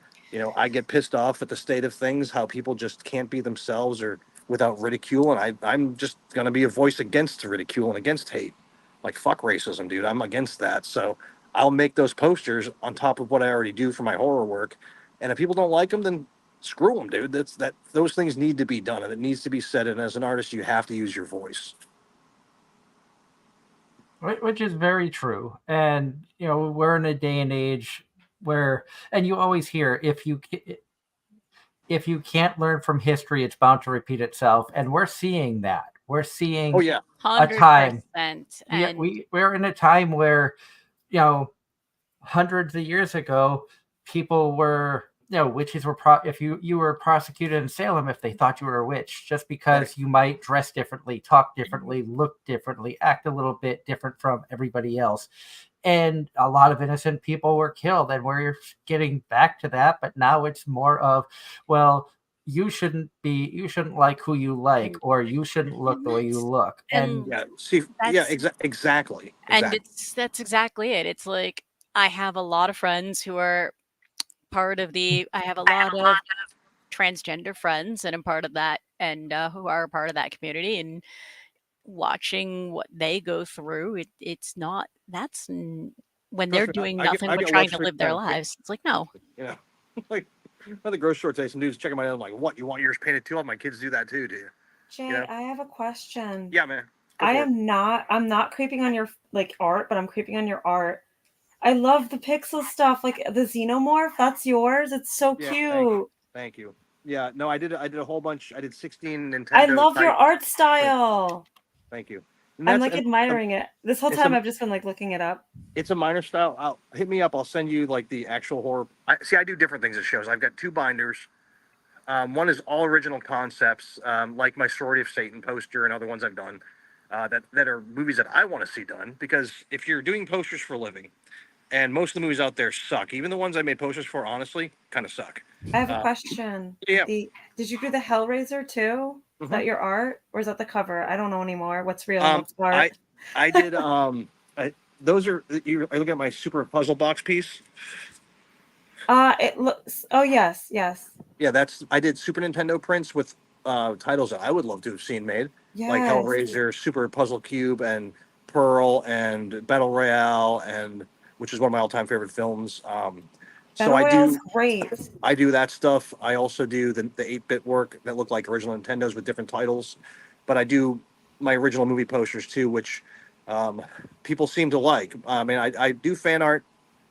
I get pissed off at the state of things, how people just can't be themselves or without ridicule, and I'm just gonna be a voice against ridicule and against hate. Like fuck racism, dude. I'm against that. So I'll make those posters on top of what I already do for my horror work, and if people don't like them, then screw them, dude. Those things need to be done, and it needs to be said. And as an artist, you have to use your voice. Which is very true. And we're in a day and age where, and you always hear, if you can't learn from history, it's bound to repeat itself. And we're seeing that. We're seeing Oh yeah, a time. 100%. Yeah, And we're in a time where, hundreds of years ago, people were, witches were if you were prosecuted in Salem if they thought you were a witch, just because you might dress differently, talk differently, look differently, act a little bit different from everybody else. And a lot of innocent people were killed, and we're getting back to that, but now it's more of, well, you shouldn't like who you like, or you shouldn't look the way you look. And yeah. See, yeah, exactly. And that's exactly it. It's like I have a lot of friends who are I have a lot of transgender friends, and I'm part of that, and who are a part of that community, and watching what they go through, it's not, when they're doing nothing but trying to live their lives. It's like, no. Yeah. Like at the grocery store today, some dudes checking my head. I'm like, what? You want yours painted too? All my kids do that too, do you? Jay, I have a question. Yeah, man. I'm not creeping on your art, but I'm creeping on your art. I love the pixel stuff, like the xenomorph. That's yours. It's so cute. Thank you. Yeah, no, I did a whole bunch. I did 16 Nintendo. I love your art style. Thank you. I'm admiring it. This whole time I've just been looking it up. It's a minor style. Hit me up. I'll send you the actual horror. I do different things at shows. I've got 2 binders. One is all original concepts, like my Sorority of Satan poster and other ones I've done that are movies that I want to see done. Because if you're doing posters for a living, and most of the movies out there suck, even the ones I made posters for, honestly, kind of suck. I have a question. Yeah. Did you do the Hellraiser too? Is that your art, or is that the cover? I don't know anymore. What's real? What's I art? I did those are you. I look at my super puzzle box piece. It looks. Oh yes, yes, Yeah, I did Super Nintendo prints with titles that I would love to have seen made, like yes. Hellraiser, Super Puzzle Cube, and Pearl, and Battle Royale, and which is one of my all-time favorite films. So Battle Royale's great. I do that stuff. I also do the 8-bit work that look like original Nintendos with different titles, but I do my original movie posters too, which people seem to like. I mean, I do fan art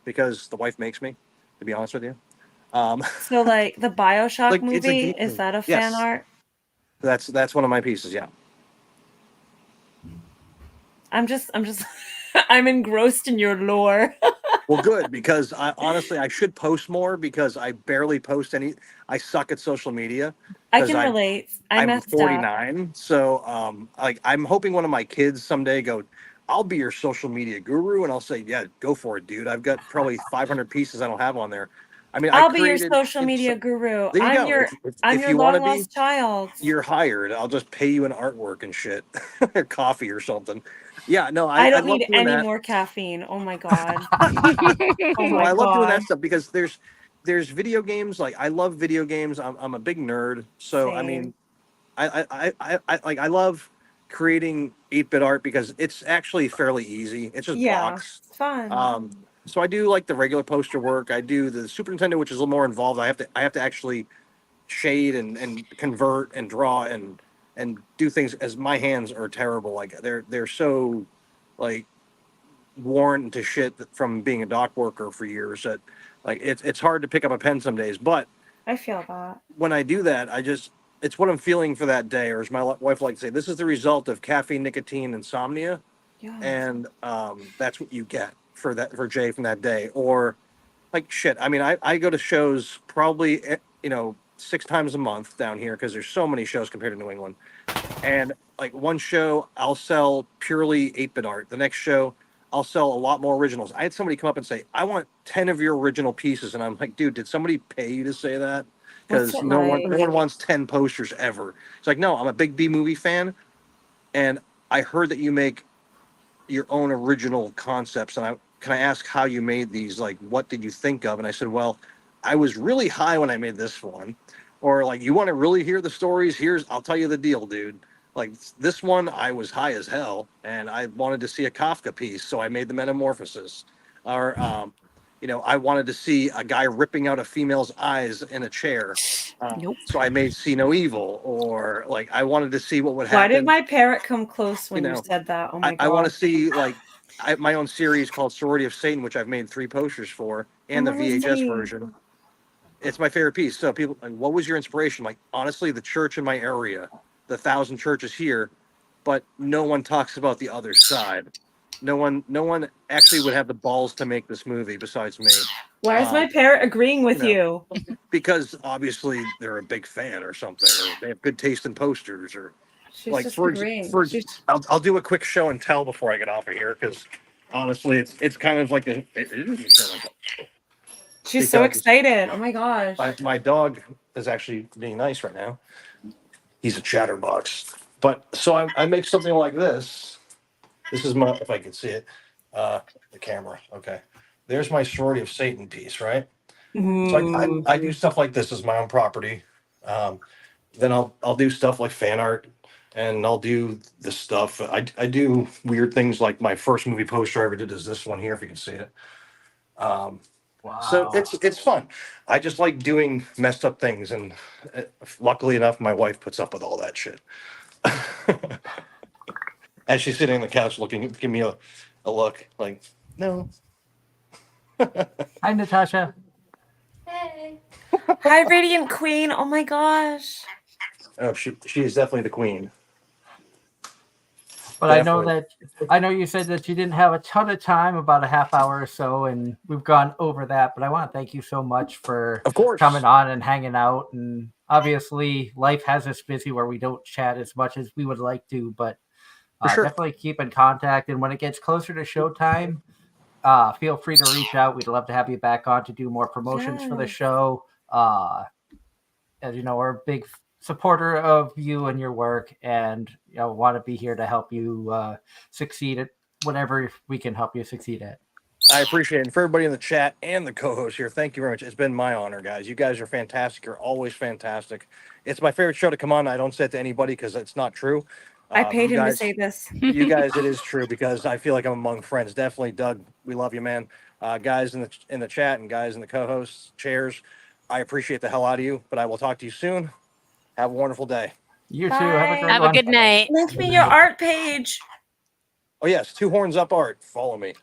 because the wife makes me, to be honest with you. So like the BioShock Like it's a movie, game. is that a fan Yes, art? that's one of my pieces. Yeah. I'm just I'm engrossed in your lore. Well, good, because I should post more because I barely post any. I suck at social media I because can relate. I I'm messed up. 49. So like I'm hoping one of my kids someday go, I'll be your social media guru, and I'll say, yeah, go for it, dude. I've got probably 500 pieces I don't have on there. I mean, I I'll be your created. social media guru. There you go. I'm If your you want to long be, lost child. you're hired. I'll just pay you an artwork and shit, or coffee or something. Yeah, no, I I don't love need doing any that. more caffeine. Oh my god. Oh So my I love doing god. that stuff because there's video games. Like I love video games. I'm a big nerd. So I Same. mean, I love creating 8-bit art because it's actually fairly easy. It's just Yeah. blocks. It's fun. So I do like the regular poster work. I do the Super Nintendo, which is a little more involved. I have to actually shade and convert and draw and do things as my hands are terrible. Like they're so like worn to shit from being a dock worker for years that like it's hard to pick up a pen some days. But I feel that. when I do that, it's what I'm feeling for that day, or as my wife likes to say, this is the result of caffeine, nicotine, insomnia, Yeah. and that's what you get for Jay from that day. Or like shit. I mean, I go to shows probably 6 times a month down here because there's so many shows compared to New England. And like one show, I'll sell purely 8-bit art. The next show, I'll sell a lot more originals. I had somebody come up and say, "I want 10 of your original pieces," and I'm like, "Dude, did somebody pay you to say that?" What's Because it no like? one wants 10 posters ever. It's like, no, I'm a big B movie fan, and I heard that you make your own original concepts, and can I ask how you made these? Like, what did you think of? And I said, well, I was really high when I made this one, or like, you want to really hear the stories? I'll tell you the deal, dude. Like this one, I was high as hell, and I wanted to see a Kafka piece, so I made the Metamorphosis. Or, I wanted to see a guy ripping out a female's eyes in a chair, Nope. so I made See No Evil. Or like, I wanted to see what would Why did happen. my parrot come close when You you know, said that? Oh my I want to god. see like my own series called Sorority of Satan, which I've made 3 posters for, I and the want to VHS see. version. It's my favorite piece. So people like, what was your inspiration? Like, honestly, the church in my area, the 1,000 churches here, but no one talks about the other side. No one actually would have the balls to make this movie besides me. Why is my parrot agreeing with you you? Because obviously they're a big fan or something, or they have good taste in posters, or She's like just agreeing. I'll do a quick show and tell before I get off of here because honestly, it's kind of like it is She's so because excited. Oh my gosh. my dog is actually being nice right now. He's a chatterbox, but so I make something like this. This is my, if I can see it, the camera. Okay, there's my Sorority of Satan piece, right? So I do stuff like this as my own property. Then I'll do stuff like fan art, and I'll do this stuff. I do weird things like my first movie poster I ever did is this one here, if you can see it. So Wow. it's fun. I just like doing messed up things, and luckily enough, my wife puts up with all that shit. As she's sitting on the couch looking, give me a look like, no. Hi, Natasha. Hi, Radiant Queen. Oh my gosh. Oh, she is definitely the queen. But Definitely. I know you said that you didn't have a ton of time, about a half hour or so, and we've gone over that. But I want to thank you so much for Of course. coming on and hanging out. And obviously, life has us busy where we don't chat as much as we would like to. But For sure. definitely keep in contact. And when it gets closer to showtime, feel free to reach out. We'd love to have you back on to do more promotions for the Yes. show. As you know, we're big supporter of you and your work, and want to be here to help you succeed at whatever we can help you succeed at. I appreciate it. And for everybody in the chat and the co-host here, thank you very much. It's been my honor, guys. You guys are fantastic. You're always fantastic. It's my favorite show to come on. I don't say it to anybody because it's not true. I paid you him guys, to say this. You guys, it is true because I feel like I'm among friends. Definitely, Doug. We love you, man. Guys in the chat and guys in the co-hosts chairs, I appreciate the hell out of you. But I will talk to you soon. Have a wonderful day. You too. Have a great Have one. a good night. Link me your art page. Oh yes, Two Horns Up Art. Follow me.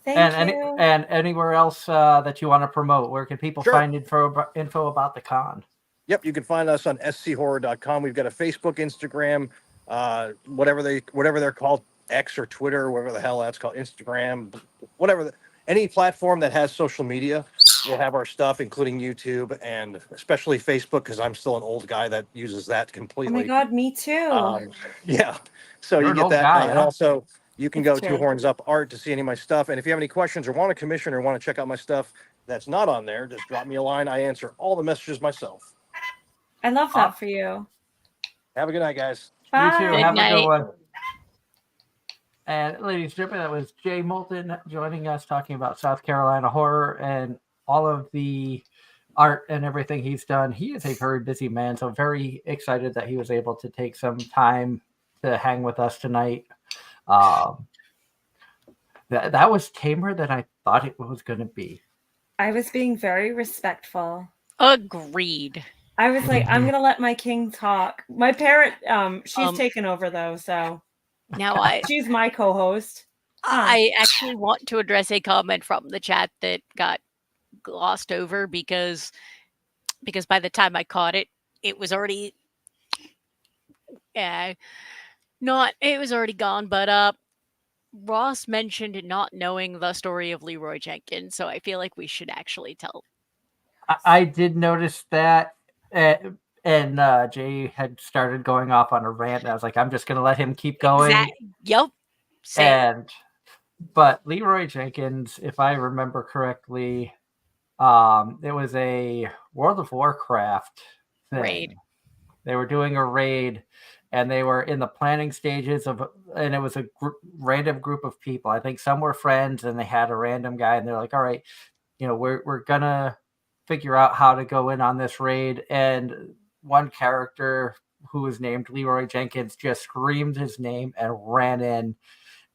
Thank you. And anywhere else that you want to promote, where can people find info about the con? Yep, you can find us on schorror.com. We've got a Facebook, Instagram, whatever they're called, X or Twitter, whatever the hell that's called, Instagram, whatever. Any platform that has social media will have our stuff, including YouTube and especially Facebook, because I'm still an old guy that uses that completely. Oh my God, me too. Yeah, so You're you an get old that, guy, and huh? also you can It's go true. Two Horns Up Art to see any of my stuff. And if you have any questions or want to commission or want to check out my stuff that's not on there, just drop me a line. I answer all the messages myself. I love that for you. Have a good night, guys. Bye. You too. Good Have a night. good one. And ladies and gentlemen, that was Jay Moulton joining us, talking about South Carolina horror and all of the art and everything he's done. He is a very busy man, so very excited that he was able to take some time to hang with us tonight. That was tamer than I thought it was going to be. I was being very respectful. Agreed. I was like, I'm gonna let my king talk. My parent, she's taken over though, so Now she's my co-host. I actually want to address a comment from the chat that got glossed over because by the time I caught it, it was already it was already gone. But Ross mentioned not knowing the story of Leroy Jenkins, so I feel like we should actually tell. I did notice that, and Jay had started going off on a rant. And I was like, I'm just going to let him keep going. Yep. Same. But Leroy Jenkins, if I remember correctly, it was a World of Warcraft thing. Raid. They were doing a raid, and they were in the planning stages and it was a random group of people. I think some were friends, and they had a random guy, and they're like, all right, we're gonna figure out how to go in on this raid. And one character who was named Leroy Jenkins just screamed his name and ran in,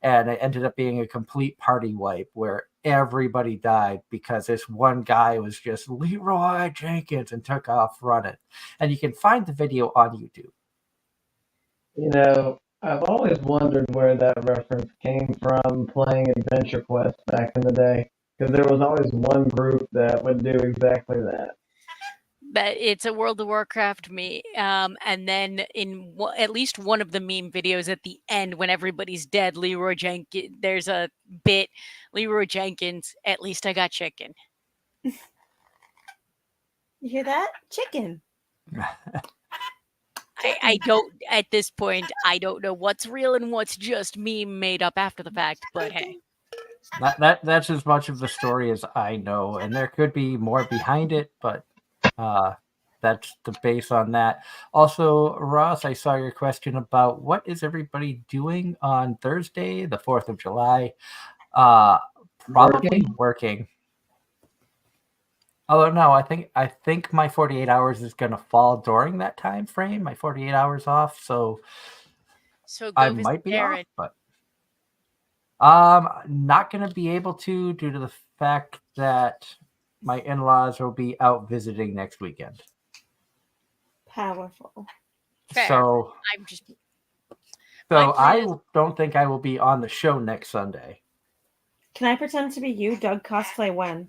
and it ended up being a complete party wipe where everybody died because this one guy was just Leroy Jenkins and took off running. And you can find the video on YouTube. I've always wondered where that reference came from playing Adventure Quest back in the day, because there was always one group that would do exactly that. But it's a World of Warcraft meme, and then in at least one of the meme videos at the end, when everybody's dead, Leroy Jenkins, there's a bit, Leroy Jenkins, at least I got chicken. You hear that? Chicken. I don't, at this point, I don't know what's real and what's just meme made up after the fact, but hey. That's as much of the story as I know, and there could be more behind it, but that's the base on that. Also, Ross, I saw your question about what is everybody doing on Thursday, the 4th of July. Probably working. Although no, I think my 48 hours is going to fall during that time frame. My 48 hours off, so I might be off, but not going to be able to due to the fact that my in-laws will be out visiting next weekend. Powerful. Fair. So I don't think I will be on the show next Sunday. Can I pretend to be you, Doug cosplay when?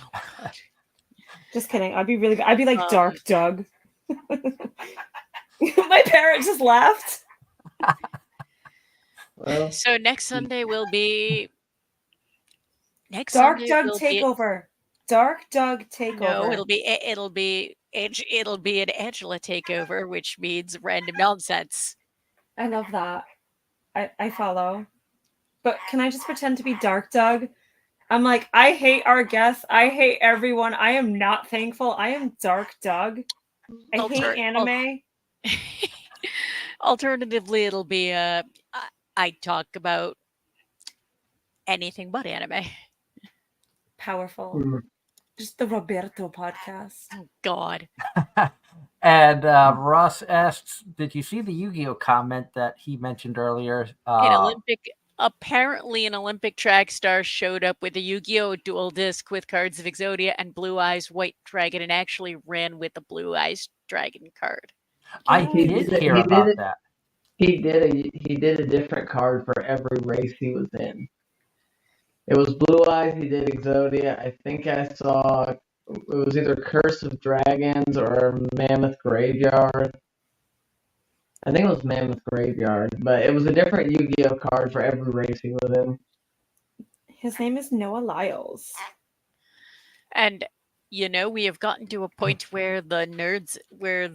Oh, God. Just kidding. I'd be like Dark Doug. My parent just laughed. Well, so next Sunday will be Dark Doug takeover. Dark Doug takeover. No, it'll be an Angela takeover, which means random nonsense. I love that. I follow. But can I just pretend to be Dark Doug? I'm like, I hate our guests. I hate everyone. I am not thankful. I am Dark Doug. I Alter- hate anime. Alternatively, it'll be I talk about anything but anime. Powerful. Just the Roberto podcast. Oh God. And Ross asks, "Did you see the Yu-Gi-Oh comment that he mentioned earlier?" Apparently an Olympic track star showed up with a Yu-Gi-Oh dual disc with cards of Exodia and Blue Eyes White Dragon, and actually ran with the Blue Eyes Dragon card. I did hear about that. He did a different card for every race he was in. It was Blue Eyes. He did Exodia. I think I saw it was either Curse of Dragons or Mammoth Graveyard. I think it was Mammoth Graveyard, but it was a different Yu-Gi-Oh card for every race he was in. His name is Noah Lyles. And we have gotten to a point where the nerds, where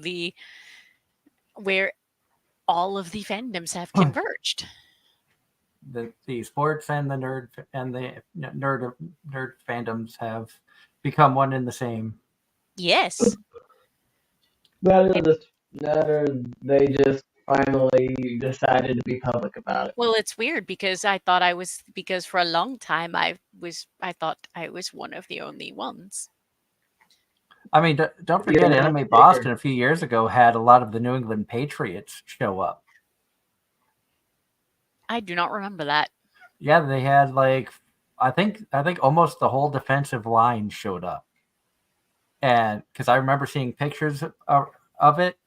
all of the fandoms have converged. The sports and the nerd fandoms have become one and the same. Yes. Or they just finally decided to be public about it. Well, it's weird because because for a long time I thought I was one of the only ones. I mean, don't forget, Anime Boston a few years ago had a lot of the New England Patriots show up. I do not remember that. Yeah, they had I think almost the whole defensive line showed up, and because I remember seeing pictures of it.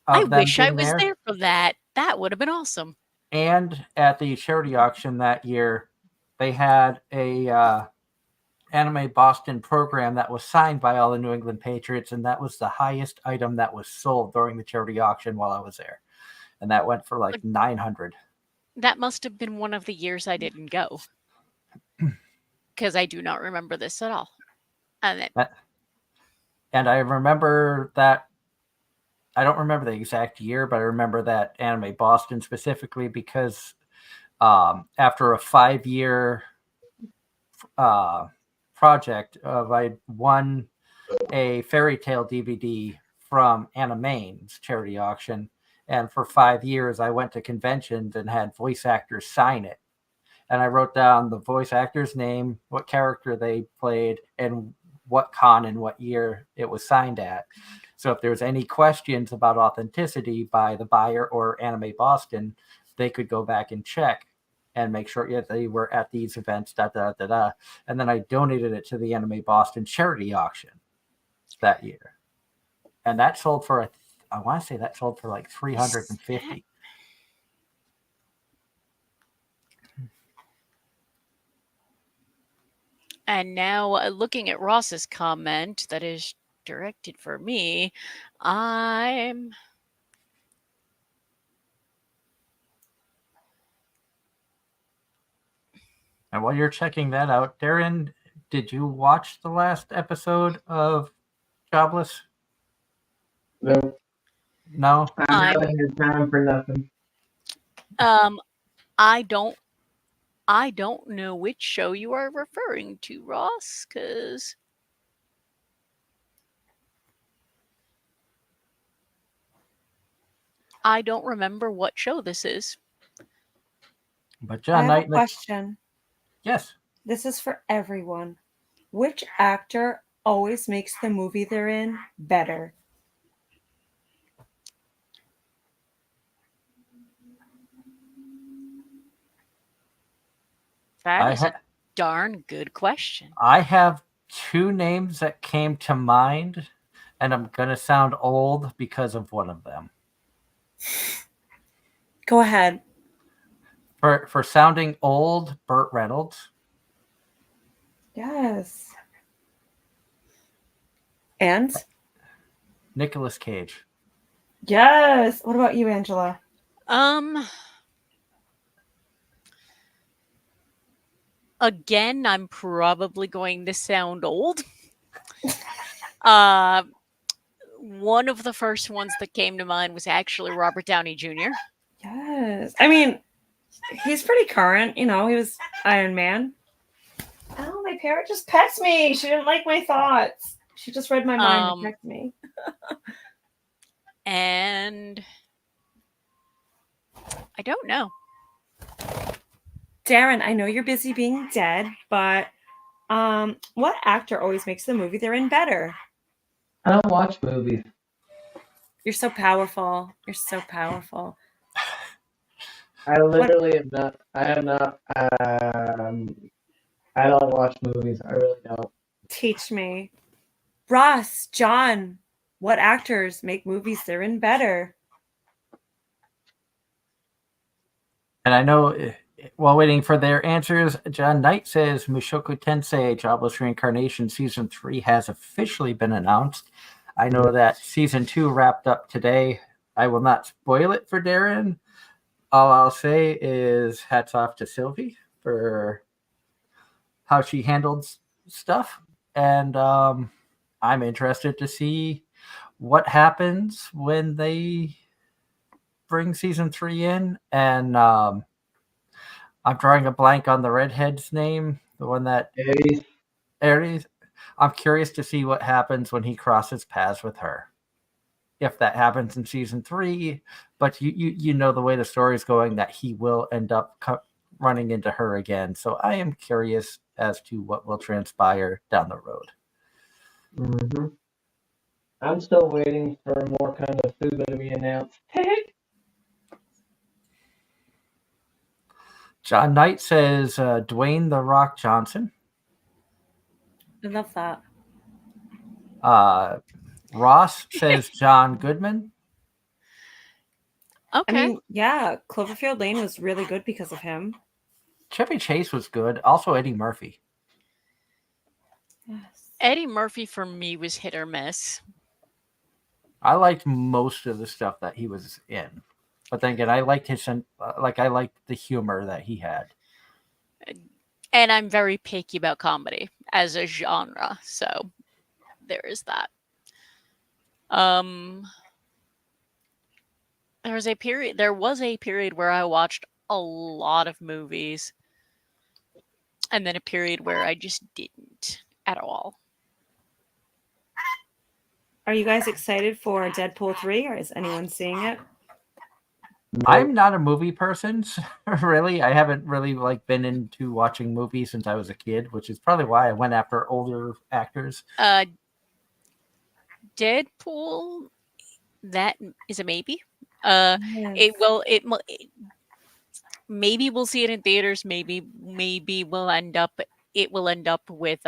I wish I was there for that. That would have been awesome. And at the charity auction that year, they had a Anime Boston program that was signed by all the New England Patriots, and that was the highest item that was sold during the charity auction while I was there, and that went for like $900. That must have been one of the years I didn't go, because I do not remember this at all. And I remember that. I don't remember the exact year, but I remember that Anime Boston specifically because after a 5-year project I won a Fairy Tale DVD from Anime-Zing's charity auction, and for 5 years I went to conventions and had voice actors sign it, and I wrote down the voice actor's name, what character they played, and what con and what year it was signed at. So if there was any questions about authenticity by the buyer or Anime Boston, they could go back and check and make sure they were at these events, And then I donated it to the Anime Boston charity auction that year. And that sold for, I want to say that sold for like $350. And now looking at Ross's comment that is directed for me, And while you're checking that out, Darren, did you watch the last episode of Jobless? Nope. No? I really had time for nothing. I don't know which show you are referring to, Ross, because I don't remember what show this is. But John I Knight, have a question. Yes. This is for everyone. Which actor always makes the movie they're in better? That is a darn good question. I have 2 names that came to mind, and I'm going to sound old because of one of them. Go ahead. For sounding old, Burt Reynolds. Yes. And? Nicolas Cage. Yes. What about you, Angela? Again, I'm probably going to sound old. One of the first ones that came to mind was actually Robert Downey Jr. Yes. I mean, he's pretty current. He was Iron Man. Oh, my parrot just pets me. She didn't like my thoughts. She just read my mind and pecked me. And I don't know. Darren, I know you're busy being dead, but what actor always makes the movie they're in better? I don't watch movies. You're so powerful. You're so powerful. I literally am not. I am not. I don't watch movies. I really don't. Teach me. Ross, John, what actors make movies they're in better? And I know, while waiting for their answers, John Knight says Mushoku Tensei Jobless Reincarnation Season 3 has officially been announced. I know that Season 2 wrapped up today. I will not spoil it for Darren. All I'll say is hats off to Sylvie for how she handled stuff. And I'm interested to see what happens when they bring Season 3 in. And I'm drawing a blank on the redhead's name, the one that Aries. I'm curious to see what happens when he crosses paths with her. If that happens in Season 3, but you know the way the story is going, that he will end up running into her again. So I am curious as to what will transpire down the road. Mm-hmm. I'm still waiting for more kind of food to be announced. John Knight says Dwayne "The Rock" Johnson. I love that. Ross says John Goodman. Okay. I mean, yeah, Cloverfield Lane was really good because of him. Chevy Chase was good. Also Eddie Murphy. Yes. Eddie Murphy for me was hit or miss. I liked most of the stuff that he was in, but then again, I liked his I liked the humor that he had. And I'm very picky about comedy as a genre, so there is that. There was a period where I watched a lot of movies, and then a period where I just didn't at all. Are you guys excited for Deadpool 3, or is anyone seeing it? I'm not a movie person, really. I haven't really been into watching movies since I was a kid, which is probably why I went after older actors. Deadpool, that is a maybe. Yes. Maybe we'll see it in theaters. Maybe we'll end up. It will end up with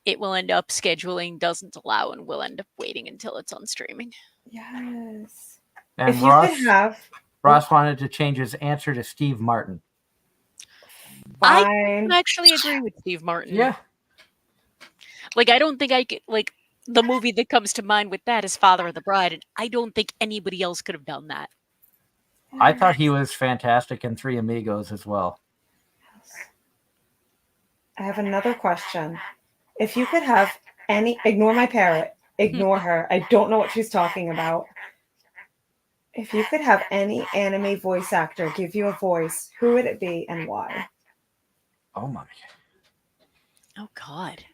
It will end up scheduling doesn't allow, and we'll end up waiting until it's on streaming. Yes. And If you could have... Ross wanted to change his answer to Steve Martin. Fine. I actually agree with Steve Martin. Yeah. I don't think I could, the movie that comes to mind with that is Father of the Bride, and I don't think anybody else could have done that. I thought he was fantastic in Three Amigos as well. I have another question. If you could have any... Ignore my parrot. Ignore her. I don't know what she's talking about. If you could have any anime voice actor give you a voice, who would it be and why? Oh my. Oh God.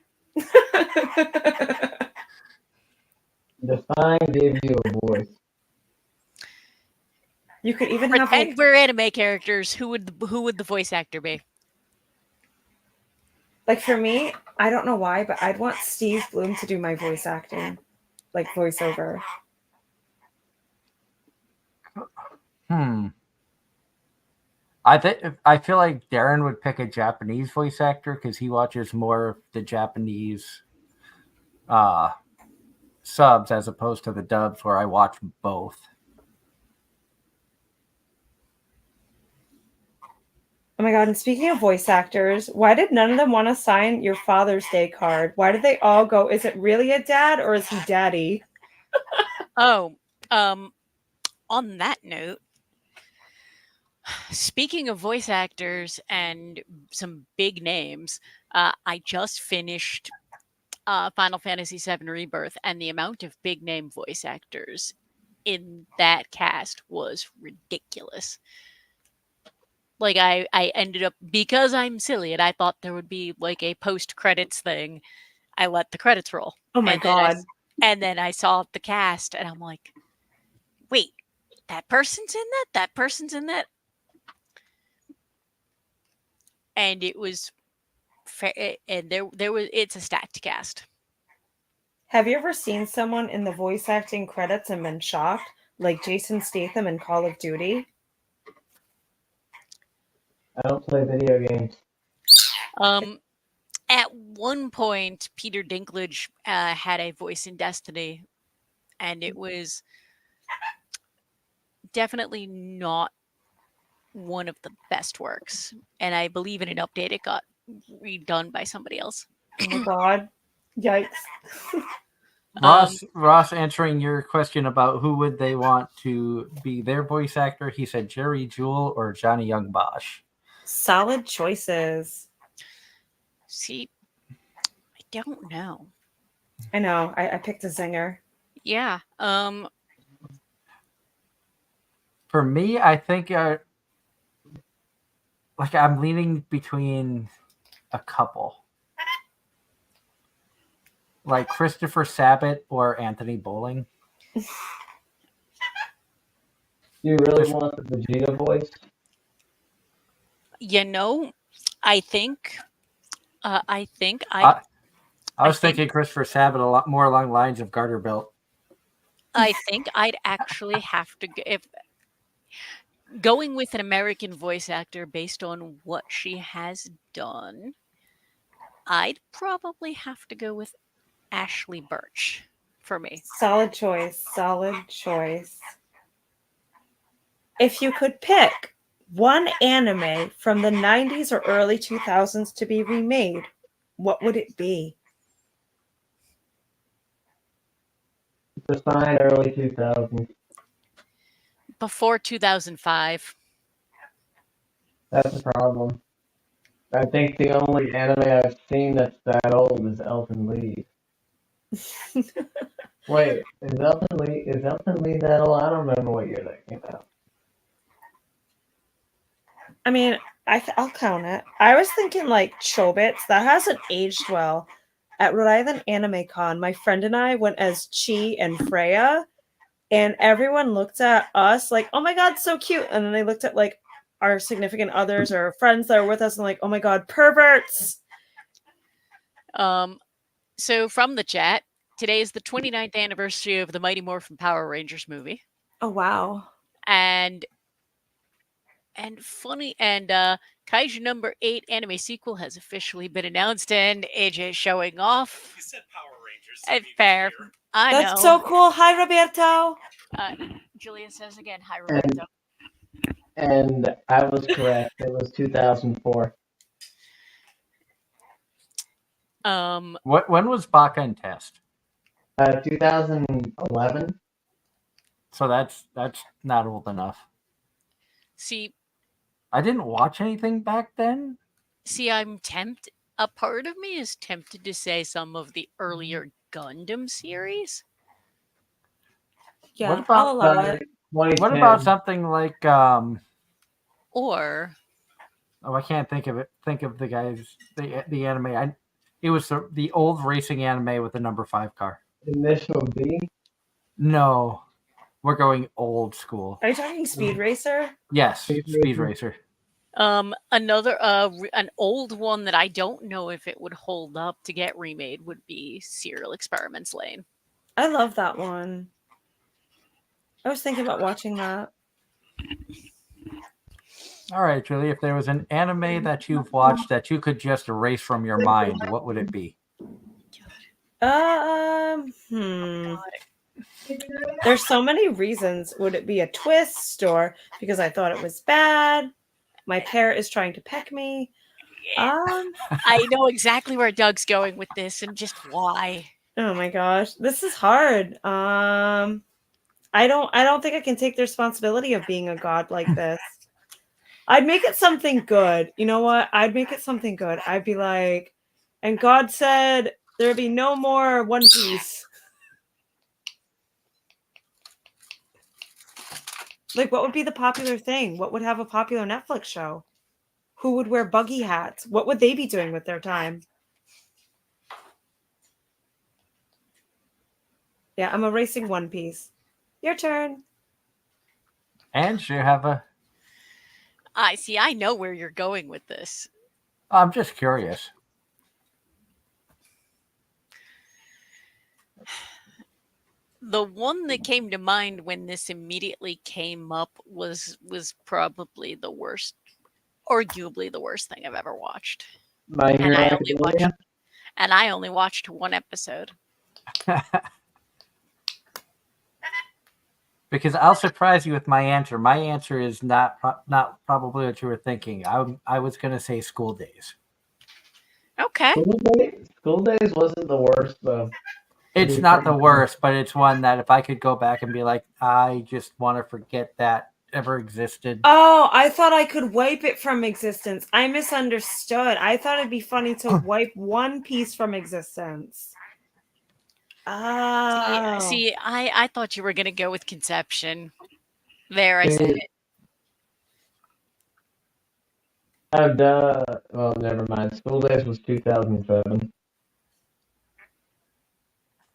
Define gave you a voice. You could even Pretend have we're anime characters. Who would the voice actor be? for me, I don't know why, but I'd want Steve Bloom to do my voice acting, voiceover. I feel like Darren would pick a Japanese voice actor because he watches more of the Japanese subs as opposed to the dubs, where I watch both. Oh my God, and speaking of voice actors, why did none of them want to sign your Father's Day card? Why did they all go, is it really a dad or is he daddy? Oh, on that note, speaking of voice actors and some big names, I just finished Final Fantasy VII Rebirth, and the amount of big name voice actors in that cast was ridiculous. I ended up, because I'm silly and I thought there would be a post credits thing, I let the credits roll. Oh my God. And then I saw the cast, and I'm like, wait, that person's in that? That person's in that? And it was, and there was, it's a stacked cast. Have you ever seen someone in the voice acting credits and been shocked? Like Jason Statham in Call of Duty? I don't play video games. At one point, Peter Dinklage had a voice in Destiny, and it was definitely not one of the best works. And I believe in an update, it got redone by somebody else. Oh my god. Yikes. Ross answering your question about who would they want to be their voice actor, he said Jerry Jewell or Johnny Young Bosch. Solid choices. See, I don't know. I know. I picked a zinger. Yeah. For me, I think like I'm leaning between a couple. Like Christopher Sabat or Anthony Bowling. You really want the Vegeta voice? You know, I think I was thinking Christopher Sabat a lot more along the lines of Garter Belt. I think I'd actually have to if going with an American voice actor based on what she has done. I'd probably have to go with Ashley Birch for me. Solid choice. Solid choice. If you could pick one anime from the 90s or early 2000s to be remade, what would it be? Define early 2000s. Before 2005. That's a problem. I think the only anime I've seen that's that old is Elfen Lied. Wait, is Elfen Lied that old? I don't remember what year that came out. I mean, I'll count it. I was thinking like Chobits. That hasn't aged well. At Rhode Island Anime Con, my friend and I went as Chi and Freya, and everyone looked at us like, oh my god, so cute. And then they looked at like our significant others or friends that were with us and like, oh my god, perverts. So from the chat, today is the 29th anniversary of the Mighty Morphin Power Rangers movie. Oh wow. And funny, and Kaiju number 8 anime sequel has officially been announced, and AJ is showing off. You said Power Rangers. Fair. I know. That's so cool. Hi, Roberto. Julia says again, hi, Roberto. And I was correct. It was 2004. When was Baka in test? 2011. So that's not old enough. See, I didn't watch anything back then. I'm tempted. A part of me is tempted to say some of the earlier Gundam series. Yeah, what about something like or I can't think of it. Think of the guys, the anime. It was the old racing anime with the number 5 car. Initial D? No, we're going old school. Are you talking Speed Racer? Yes, Speed Racer. Another an old one that I don't know if it would hold up to get remade would be Serial Experiments Lane. I love that one. I was thinking about watching that. All right, Julie, if there was an anime that you've watched that you could just erase from your mind, what would it be? There's so many reasons. Would it be a twist or because I thought it was bad? My parrot is trying to peck me. I know exactly where Doug's going with this and just why. Oh my gosh, this is hard. I don't think I can take the responsibility of being a god like this. I'd make it something good. You know what? I'd make it something good. I'd be like, and God said there'd be no more One Piece. Like, what would be the popular thing? What would have a popular Netflix show? Who would wear buggy hats? What would they be doing with their time? Yeah, I'm erasing One Piece. Your turn. And you have a. I see. I know where you're going with this. I'm just curious. The one that came to mind when this immediately came up was probably the worst, arguably the worst thing I've ever watched. My And Hero I only watched one episode. Because I'll surprise you with my answer. My answer is not probably what you were thinking. I was going to say School Days. Okay. School Days wasn't the worst though. It's not the worst, but it's one that if I could go back and be like, I just want to forget that ever existed. Oh, I thought I could wipe it from existence. I misunderstood. I thought it'd be funny to wipe One Piece from existence. Oh. See, I thought you were going to go with Conception. There, I said it. Oh, duh. Well, never mind. School Days was 2007.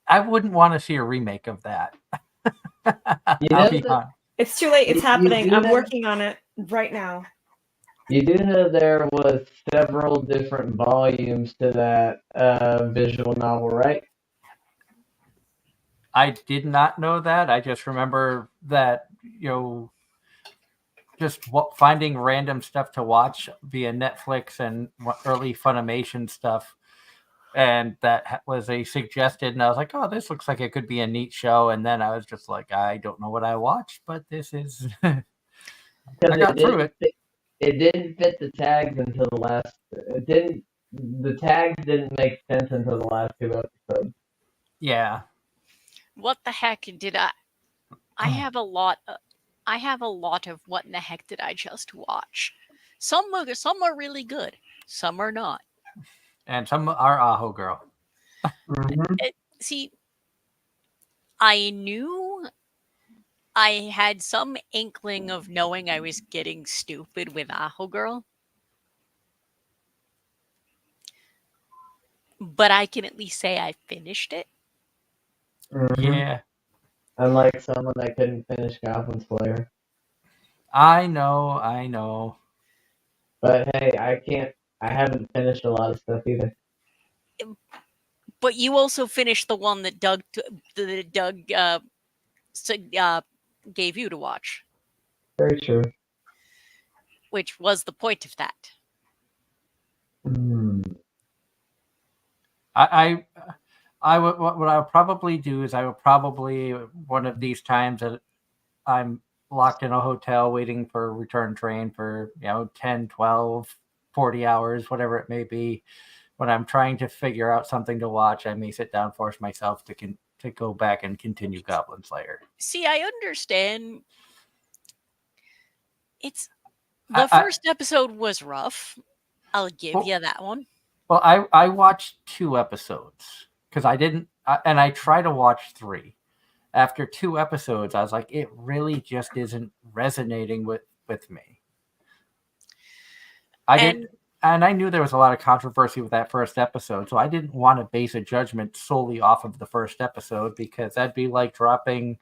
I wouldn't want to see a remake of that. I'll be honest. It's too late. It's happening. I'm working on it right now. You do know there was several different volumes to that visual novel, right? I did not know that. I just remember that, just finding random stuff to watch via Netflix and early Funimation stuff. And that was a suggested, and I was like, oh, this looks like it could be a neat show. And then I was just like, I don't know what I watched, but this is... I got through it. It didn't fit the tags until the last... The tags didn't make sense until the last 2 episodes. Yeah. What the heck did I have a lot of what in the heck did I just watch? Some are really good. Some are not. And some are Aho Girl. See, I knew I had some inkling of knowing I was getting stupid with Aho Girl. But I can at least say I finished it. Yeah. Unlike someone that couldn't finish Goblin Slayer. I know. But hey, I haven't finished a lot of stuff either. But you also finished the one that Doug gave you to watch. Very true. Which was the point of that. What I would probably do is I would probably, one of these times that I'm locked in a hotel waiting for a return train for 10, 12, 40 hours, whatever it may be, when I'm trying to figure out something to watch, I may sit down, force myself to go back and continue Goblin Slayer. See, I understand. The first episode was rough. I'll give you that one. Well, I watched 2 episodes because and I try to watch 3. After 2 episodes, I was like, it really just isn't resonating with me. And I knew there was a lot of controversy with that first episode, so I didn't want to base a judgment solely off of the first episode because that'd be like dropping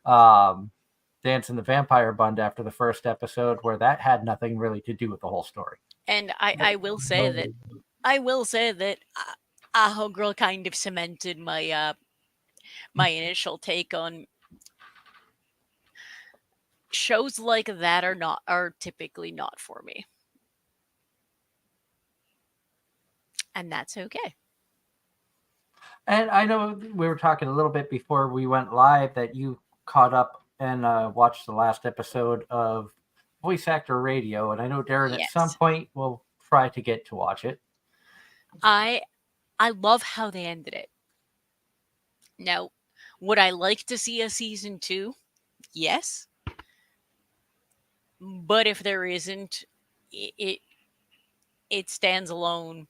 Dance in the Vampire Bund after the first episode, where that had nothing really to do with the whole story. And I will say that Aho Girl kind of cemented my my initial take on shows like that are typically not for me. And that's okay. And I know we were talking a little bit before we went live that you caught up and watched the last episode of Voice Actor Radio. And I know Darren at some point will try to get to watch it. I love how they ended it. Now, would I like to see a season 2? Yes. But if there isn't, it stands alone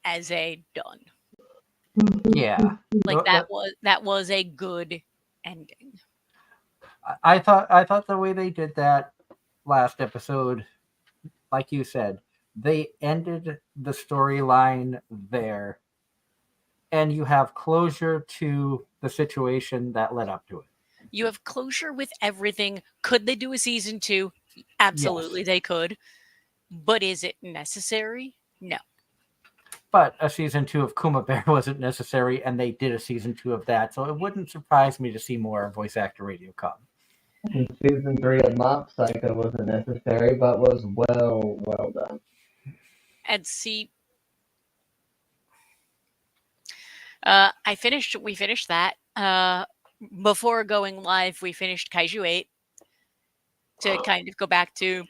as a done. Yeah. Like that was a good ending. I thought the way they did that last episode, like you said, they ended the storyline there. and you have closure to the situation that led up to it. You have closure with everything. Could they do a season 2? Absolutely, Yes. they could. But is it necessary? No. But a season 2 of Kuma Bear wasn't necessary, and they did a season 2 of that, so it wouldn't surprise me to see more voice actor radio come. And season 3 of Mob Psycho wasn't necessary, but was well done. And see, we finished that. Before going live, we finished Kaiju 8 to kind of go back to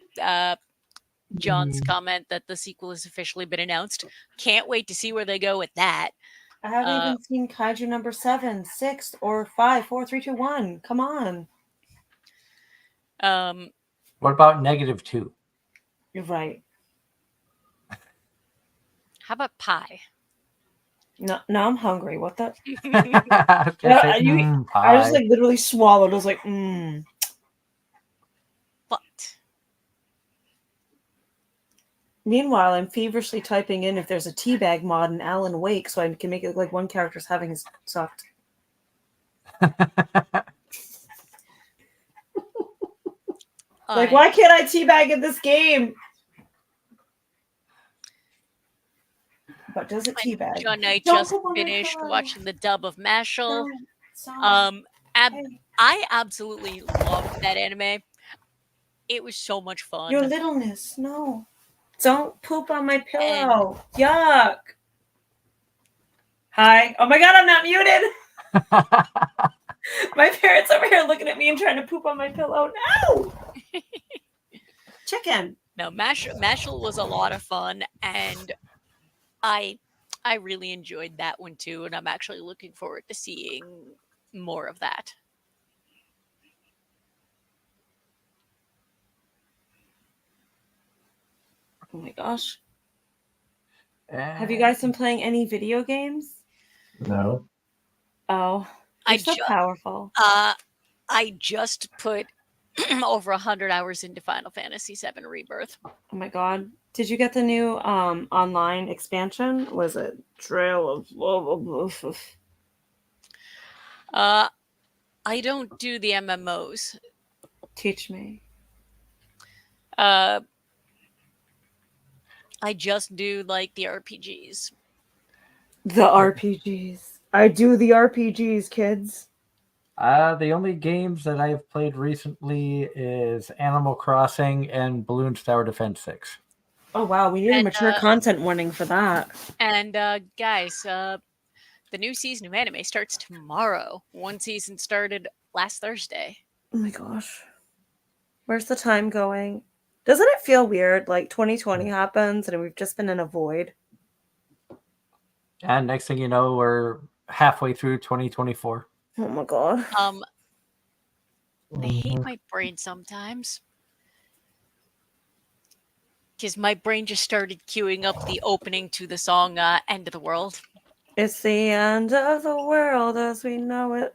John's comment that the sequel has officially been announced. Can't wait to see where they go with that. I haven't even seen Kaiju number 7, 6, or 5, 4, 3, 2, 1. Come on. What about -2? You're right. How about pie? No, now I'm hungry. What the? I I just like literally swallowed. I was like, But Meanwhile, I'm feverishly typing in if there's a teabag mod in Alan Wake so I can make it look like one character's having his sucked. Like, why can't I teabag in this game? But does it teabag? John and I just finished watching the dub of Mashal. I absolutely loved that anime. It was so much fun. Your littleness, no. Don't poop on my pillow. Yuck. Hi. Oh my god, I'm not muted. My parents over here looking at me and trying to poop on my pillow. No. Chicken. No, Mashal was a lot of fun, and I really enjoyed that one too, and I'm actually looking forward to seeing more of that. Oh my gosh. Have you guys been playing any video games? No. Oh, you're so powerful. I just put over 100 hours into Final Fantasy VII Rebirth. Oh my god. Did you get the new online expansion? Was it Trail of... I don't do the MMOs. Teach me. I just do like the RPGs. The RPGs. I do the RPGs, kids. The only games that I've played recently is Animal Crossing and Balloons Tower Defense 6. Oh wow, we need a mature content warning for that. And guys, the new season of anime starts tomorrow. One season started last Thursday. Oh my gosh. Where's the time going? Doesn't it feel weird? Like 2020 happens and we've just been in a void. And next thing you know, we're halfway through 2024. Oh my god. I hate my brain sometimes. Because my brain just started queuing up the opening to the song End of the World. It's the end of the world as we know it.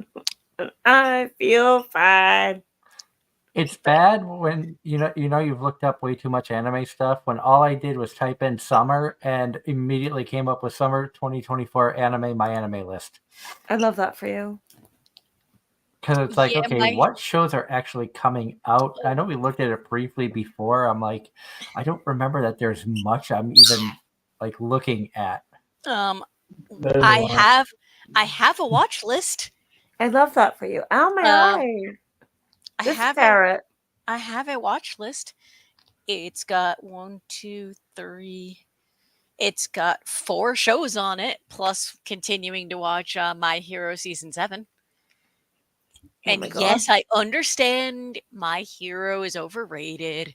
And I feel fine. It's bad when you know you've looked up way too much anime stuff when all I did was type in summer and immediately came up with summer 2024 anime, my anime list. I love that for you. Because it's like, what shows are actually coming out? I know we looked at it briefly before. I'm like, I don't remember that there's much I'm even like looking at. I have a watch list. I love that for you. Ow, my eye. I have a watch list. It's got 1, 2, 3. It's got 4 shows on it, plus continuing to watch My Hero Season 7. And yes, I understand My Hero is overrated.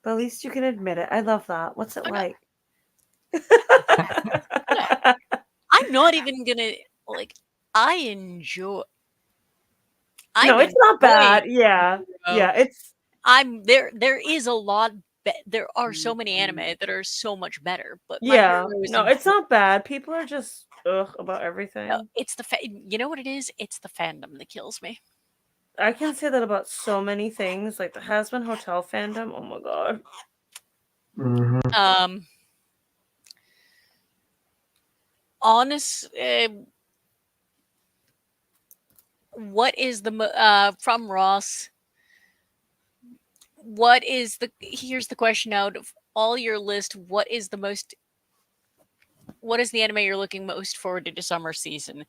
But at least you can admit it. I love that. What's it like? I'm not even gonna I enjoy. It's not bad. Yeah, it's. There is a lot. There are so many anime that are so much better. But it's not bad. People are just about everything. No, it's you know what it is? It's the fandom that kills me. I can say that about so many things, like the Has-Been Hotel fandom. Oh my god. Mm-hmm. honest, what is from Ross? What is the here's the question: out of all your list, what is the anime you're looking most forward to summer season?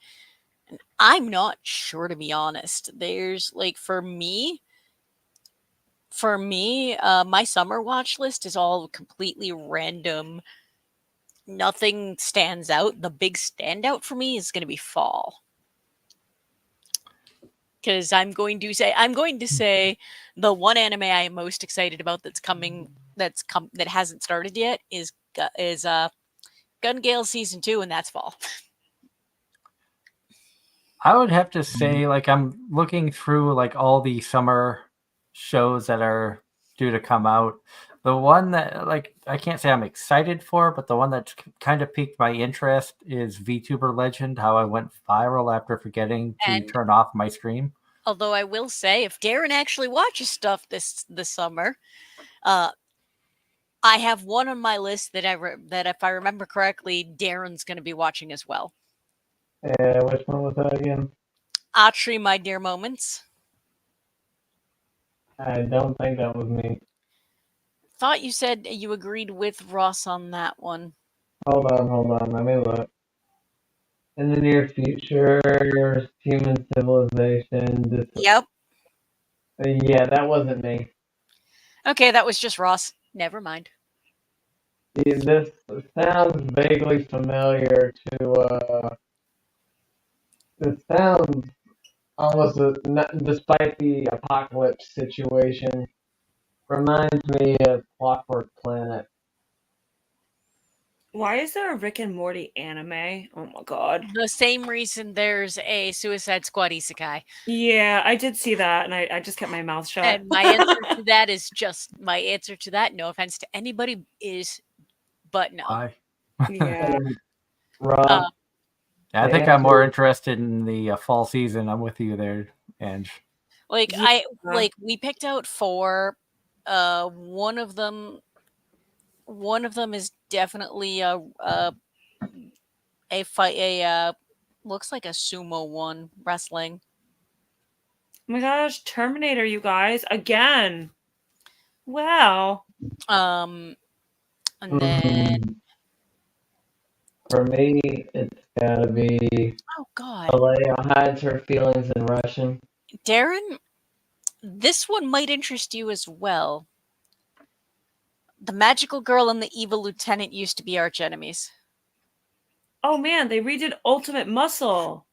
And I'm not sure, to be honest. There's like for me, my summer watch list is all completely random. Nothing stands out. The big standout for me is going to be fall. Because I'm going to say the one anime I am most excited about that hasn't started yet is Gun Gale season 2, and that's fall. I would have to say, like, I'm looking through like all the summer shows that are due to come out. The one that, like, I can't say I'm excited for, but the one that kind of piqued my interest is VTuber Legend, how I went viral after forgetting to turn off my stream. Although I will say, if Darren actually watches stuff this summer, I have one on my list that that if I remember correctly, Darren's going to be watching as well. Which one was that again? Atri, My Dear Moments. I don't think that was me. Thought you said you agreed with Ross on that one. Hold on. Let me look. In the near future, human civilization. Yep. Yeah, that wasn't me. Okay, that was just Ross. Never mind. This sounds vaguely familiar to. It sounds almost, despite the apocalypse situation, reminds me of Clockwork Planet. Why is there a Rick and Morty anime? Oh my god. The same reason there's a Suicide Squad isekai. Yeah, I did see that, and I just kept my mouth shut. And my answer to that, no offense to anybody, is but no. Why? Yeah. Rob, I think I'm more interested in the fall season. I'm with you there, Ange. Like we picked out 4. One of them is definitely a fight. Looks like a sumo one, wrestling. Oh my gosh, Terminator, you guys, again. Wow. And then for me, it's gotta be. Oh God. Alea hides her feelings in Russian. Darren, this one might interest you as well. The magical girl and the evil lieutenant used to be arch enemies. Oh man, they redid Ultimate Muscle.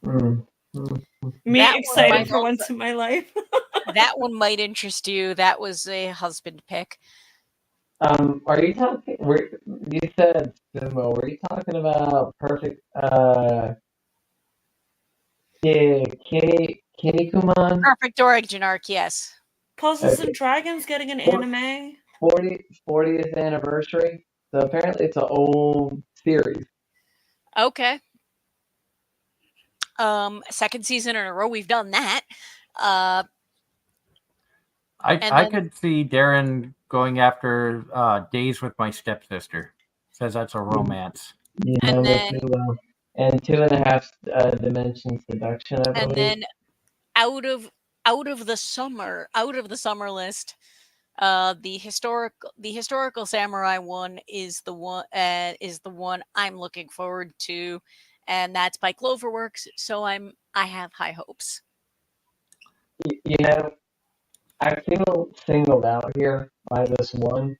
Me excited for once in my life. That one might interest you. That was a husband pick. Are you talking? You said sumo. Were you talking about perfect? Yeah, Kinnikuman. Perfect Origin Arc, yes. Puzzles and Dragons getting an anime. 40th anniversary. So apparently it's an old series. Okay. Second season in a row we've done that. I could see Darren going after Days with My Stepsister. Says that's a romance. Yeah, and then, and 2.5 Dimension Seduction, I believe. And then out of the summer list, the historical samurai one is the one I'm looking forward to, and that's by Cloverworks. So I have high hopes. You know, I feel singled out here by this one.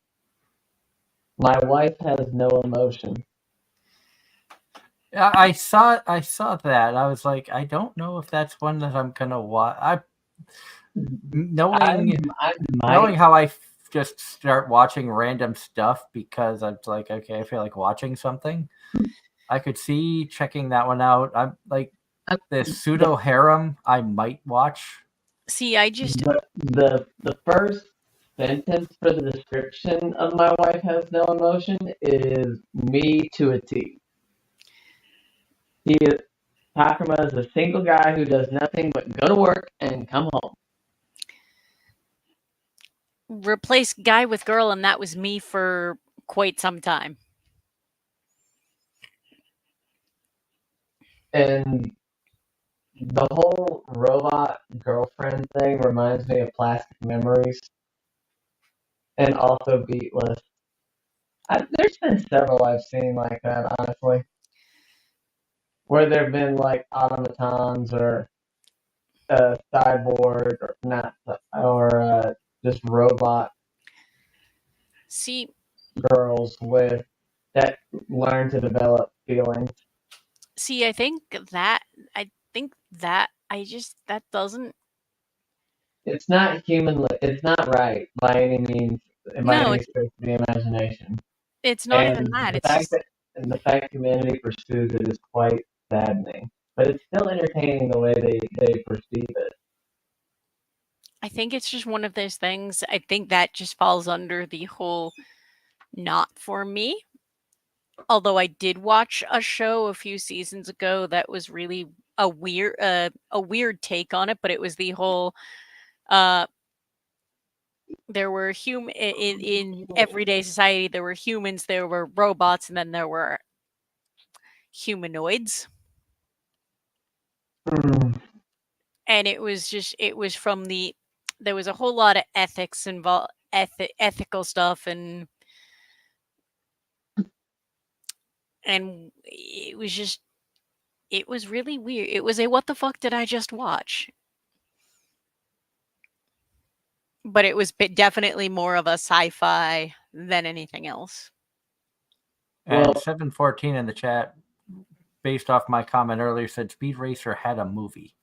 My wife has no emotion. I saw that. I was like, I don't know if that's one that I'm gonna watch. Knowing how I just start watching random stuff because I'm like, okay, I feel like watching something. I could see checking that one out. I'm like, this pseudo harem I might watch. See, I just the first sentence for the description of My Wife Has No Emotion is me to a T. Takuma is a single guy who does nothing but go to work and come home. Replace guy with girl, and that was me for quite some time. And the whole robot girlfriend thing reminds me of Plastic Memories and also Beatless. There's been several I've seen like that, honestly, where there have been like automatons or cyborg or not, or just robot See, girls with that learn to develop feelings. I think that that doesn't. It's not human. It's not right by any means, by No, any stretch of the imagination. it's not even And that. the It's fact just that and the fact humanity pursues it is quite saddening. But it's still entertaining the way they perceive it. I think it's just one of those things. I think that just falls under the whole not for me. Although I did watch a show a few seasons ago that was really a weird take on it, but it was the whole uh there were in everyday society there were humans, there were robots, and then there were humanoids. And it was from there was a whole lot of ethics involved, ethical stuff, and it was really weird. It was a what the fuck did I just watch? But it was definitely more of a sci-fi than anything else. And Well, 714 in the chat, based off my comment earlier, said Speed Racer had a movie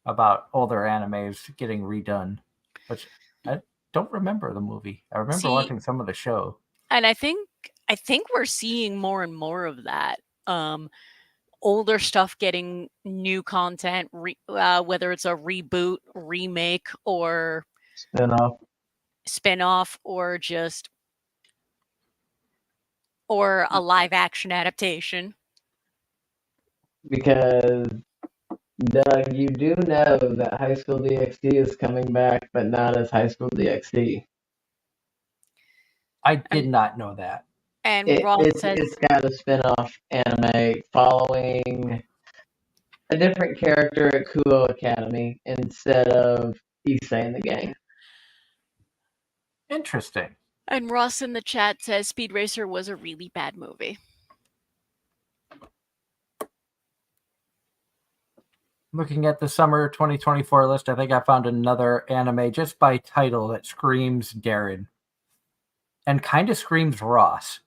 about older animes getting redone, which I don't remember the movie. I remember watching some of the show. And I think we're seeing more and more of that. Older stuff getting new content, whether it's a reboot, remake, or spin-off, or just or a live action adaptation. Because Doug, you do know that High School DxD is coming back, but not as High School DxD. I did not know that. And Ross says it's got a spin-off anime following a different character at Kuo Academy instead of Issei and the gang. Interesting. And Ross in the chat says Speed Racer was a really bad movie. Looking at the summer 2024 list, I think I found another anime just by title that screams Darren and kind of screams Ross.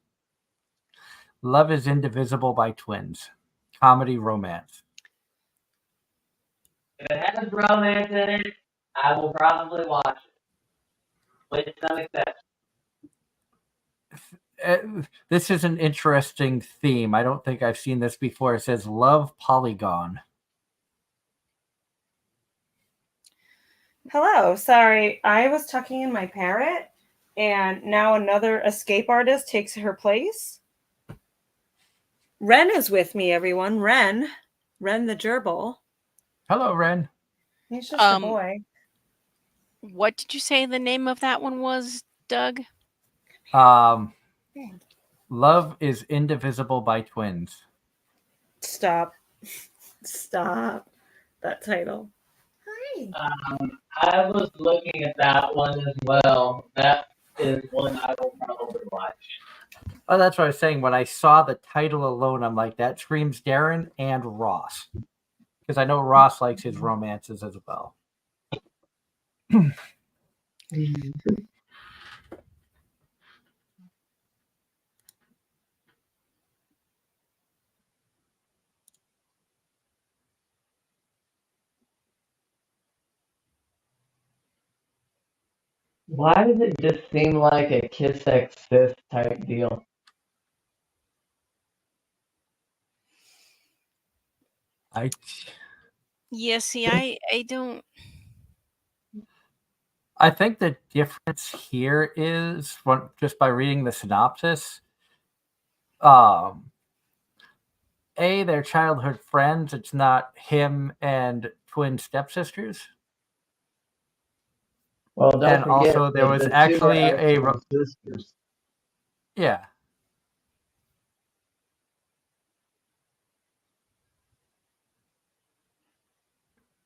Love is Indivisible by Twins. Comedy romance. If it has romance in it, I will probably watch it. With some exceptions. This is an interesting theme. I don't think I've seen this before. It says Love Polygon. Hello, sorry. I was tucking in my parrot, and now another escape artist takes her place. Ren is with me, everyone. Ren the gerbil. Hello, Ren. He's just a boy. What did you say the name of that one was, Doug? Love is Indivisible by Twins. Stop that title. I was looking at that one as well. That is one I will probably watch. Oh, that's what I was saying. When I saw the title alone, I'm like, that screams Darren and Ross. Because I know Ross likes his romances as well. Why does it just seem like a kiss sis type deal? Yeah, see, I don't. I think the difference here is just by reading the synopsis. They're childhood friends. It's not him and twin stepsisters. Well, don't and forget also there was actually a sisters. Yeah.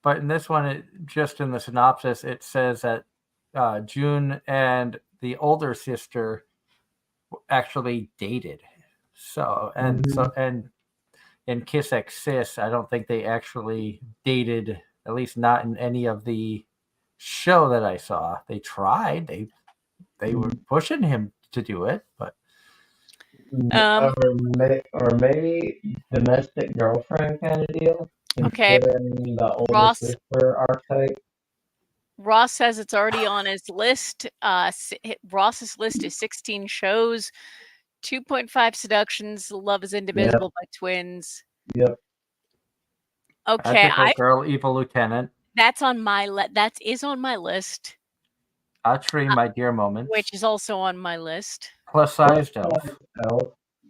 But in this one, just in the synopsis, it says that June and the older sister actually dated. So and in Kiss X Sis, I don't think they actually dated, at least not in any of the show that I saw. They tried. They were pushing him to do it, but or maybe domestic girlfriend kind of deal. Okay. Considering the older sister archetype. Ross says it's already on his list. Ross's list is 16 shows, 2.5 seductions, Love is Indivisible by Twins. Yep. Okay, Girl, Evil Lieutenant. That's on my that is on my list. Archery, My Dear Moments, which is also on my list. Plus Sized Elf.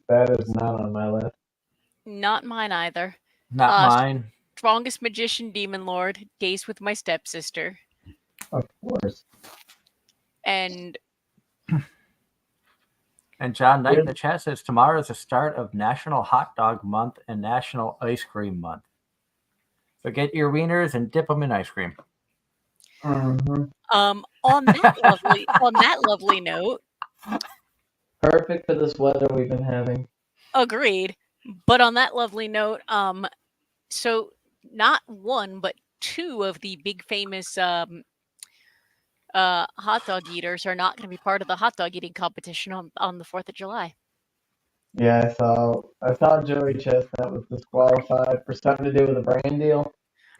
That is not on my list. Not mine either. Not mine. Strongest Magician, Demon Lord, Days with My Stepsister. Of course. And John Knight in the chat says tomorrow is the start of National Hot Dog Month and National Ice Cream Month. So get your wieners and dip them in ice cream. Mm-hmm. On that lovely note. Perfect for this weather we've been having. Agreed. But on that lovely note, so not one but two of the big famous hot dog eaters are not going to be part of the hot dog eating competition on the 4th of July. Yeah, I saw Joey Chestnut was disqualified for something to do with a brand deal.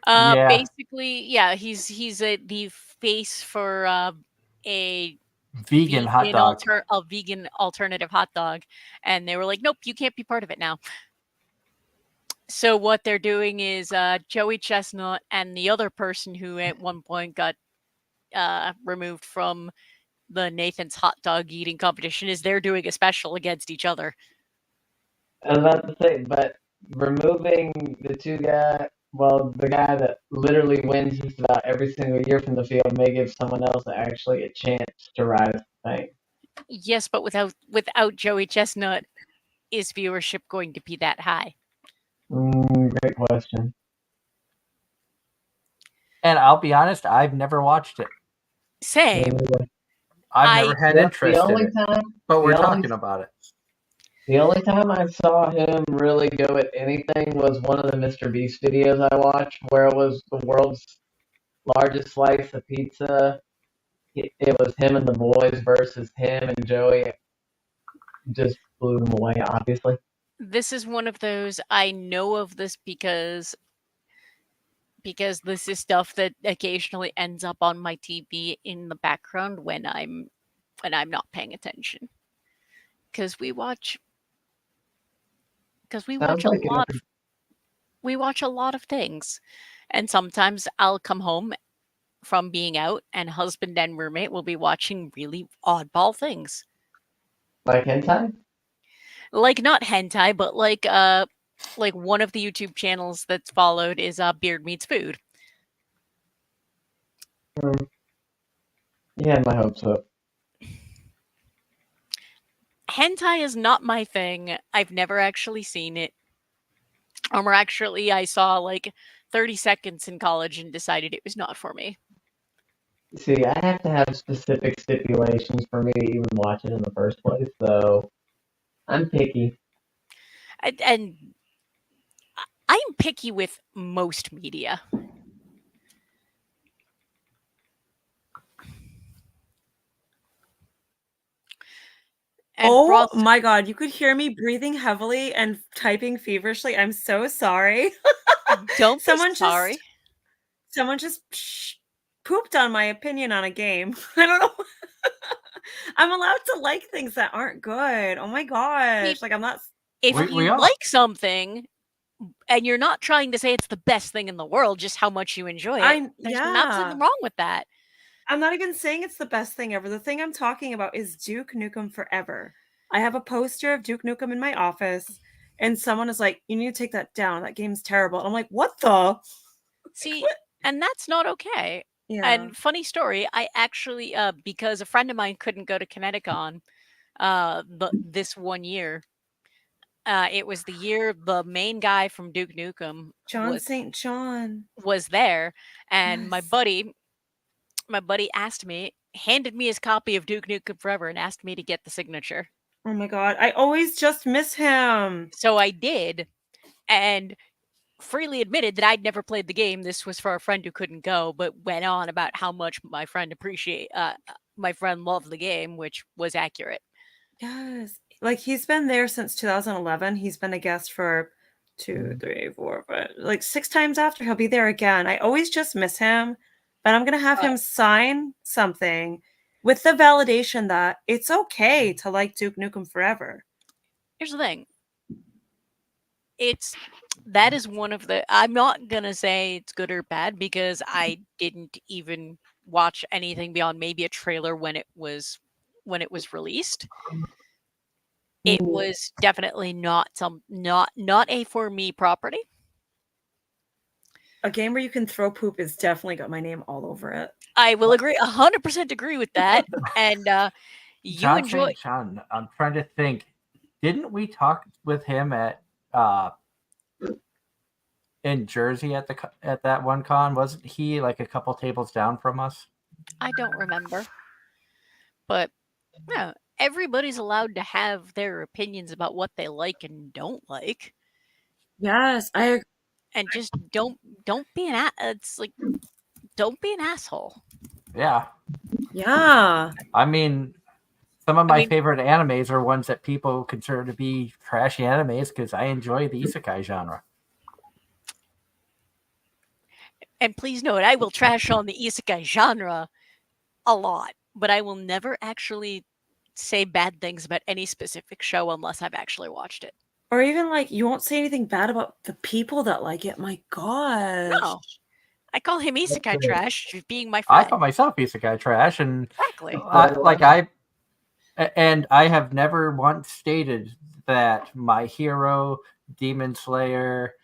Basically, yeah, he's the face for a vegan hot dog, a vegan alternative hot dog, and they were like, "Nope, you can't be part of it now." So what they're doing is Joey Chestnut and the other person who at one point got removed from the Nathan's hot dog eating competition is they're doing a special against each other. I was about to say, but removing the two guys, well, the guy that literally wins just about every single year from the field may give someone else actually a chance to rise to fame. Yes, but without Joey Chestnut, is viewership going to be that high? Great question. And I'll be honest, I've never watched it. Same. I've never had interest in it, but we're talking about it. The only time I saw him really go at anything was one of the Mr. Beast videos I watched, where it was the world's largest slice of pizza. It was him and the boys versus him and Joey. Just blew them away, obviously. This is one of those, I know of this because this is stuff that occasionally ends up on my TV in the background when I'm not paying attention. Because we watch a lot of things. And sometimes I'll come home from being out and husband and roommate will be watching really oddball things. Like hentai? Like not hentai, but like one of the YouTube channels that's followed is Beard Meets Food. Yeah, my hopes up. Hentai is not my thing. I've never actually seen it. I saw like 30 seconds in college and decided it was not for me. See, I have to have specific stipulations for me to even watch it in the first place, so I'm picky. And I'm picky with most media. And my God, you could hear me breathing heavily and typing feverishly. I'm so sorry. Don't be sorry. Someone just pooped on my opinion on a game. I don't know. I'm allowed to like things that aren't good. Oh my gosh. I'm not. If you like something and you're not trying to say it's the best thing in the world, just how much you enjoy it, there's nothing wrong with that. I'm not even saying it's the best thing ever. The thing I'm talking about is Duke Nukem Forever. I have a poster of Duke Nukem in my office, and someone is like, "You need to take that down. That game's terrible." And I'm like, "What the?" See, and that's not okay. Yeah. And funny story, I actually, because a friend of mine couldn't go to Kineticon this one year, It was the year the main guy from Duke Nukem John St. John was there, and my Yes. buddy handed me his copy of Duke Nukem Forever and asked me to get the signature. Oh my god, I always just miss him. So I did, and freely admitted that I'd never played the game. This was for a friend who couldn't go, but went on about how much my friend loved the game, which was accurate. Yes. Like he's been there since 2011. He's been a guest for 2, 3, 4, 5, like 6 times after. He'll be there again. I always just miss him, but I'm gonna have him sign something with the validation that it's okay to like Duke Nukem Forever. Here's the thing. That is one of the, I'm not gonna say it's good or bad because I didn't even watch anything beyond maybe a trailer when it was released. It was definitely not a for me property. A game where you can throw poop is definitely got my name all over it. I will agree, 100% agree with that. And you John enjoy. St. John, I'm trying to think. Didn't we talk with him at in Jersey at that one con? Wasn't he like a couple tables down from us? I don't remember, but no, everybody's allowed to have their opinions about what they like and don't like. Yes, I agree. And just don't be don't be an asshole. Yeah. Yeah. I mean, some of my favorite animes are ones that people consider to be trashy animes because I enjoy the isekai genre. And please note, I will trash on the isekai genre a lot, but I will never actually say bad things about any specific show unless I've actually watched it. Or even like you won't say anything bad about the people that like it. My gosh. No. I call him isekai trash for being my friend. I call myself isekai trash, and exactly. I have never once stated that My Hero, Demon Slayer,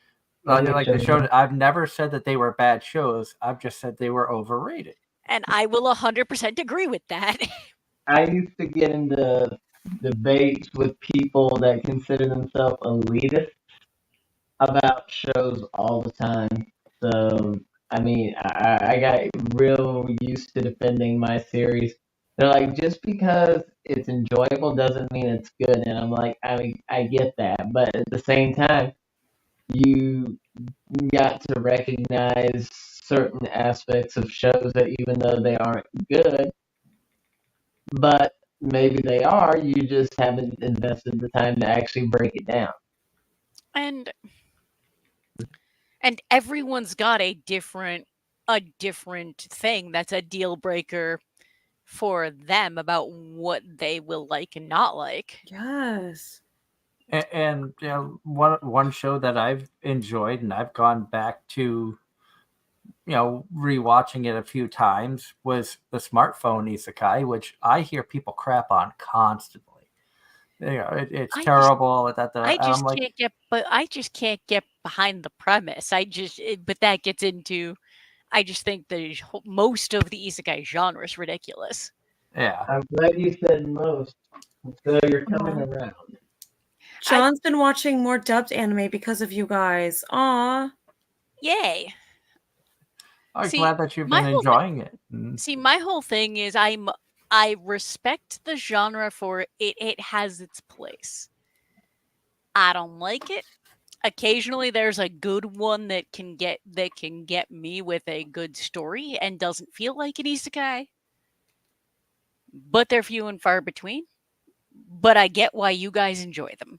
like the show. I've never said that they were bad shows. I've just said they were overrated. And I will 100% agree with that. I used to get into debates with people that consider themselves elitist about shows all the time. So, I mean, I got real used to defending my series. They're like, just because it's enjoyable doesn't mean it's good. And I'm like, I mean, I get that. But at the same time, you got to recognize certain aspects of shows that even though they aren't good, but maybe they are, you just haven't invested the time to actually break it down. And everyone's got a different thing that's a deal breaker for them about what they will like and not like. Yes. And you know, one show that I've enjoyed and I've gone back to, you know, rewatching it a few times was the smartphone isekai, which I hear people crap on constantly. You know, it's terrible. I just can't get behind the premise. But that gets into, I just think most of the isekai genre is ridiculous. Yeah. I'm glad you said most. So you're coming around. John's been watching more dubbed anime because of you guys. Aw. Yay. I'm glad that you've been enjoying it. See, my whole thing is I respect the genre for it. It has its place. I don't like it. Occasionally there's a good one that can get me with a good story and doesn't feel like an isekai. But they're few and far between. But I get why you guys enjoy them.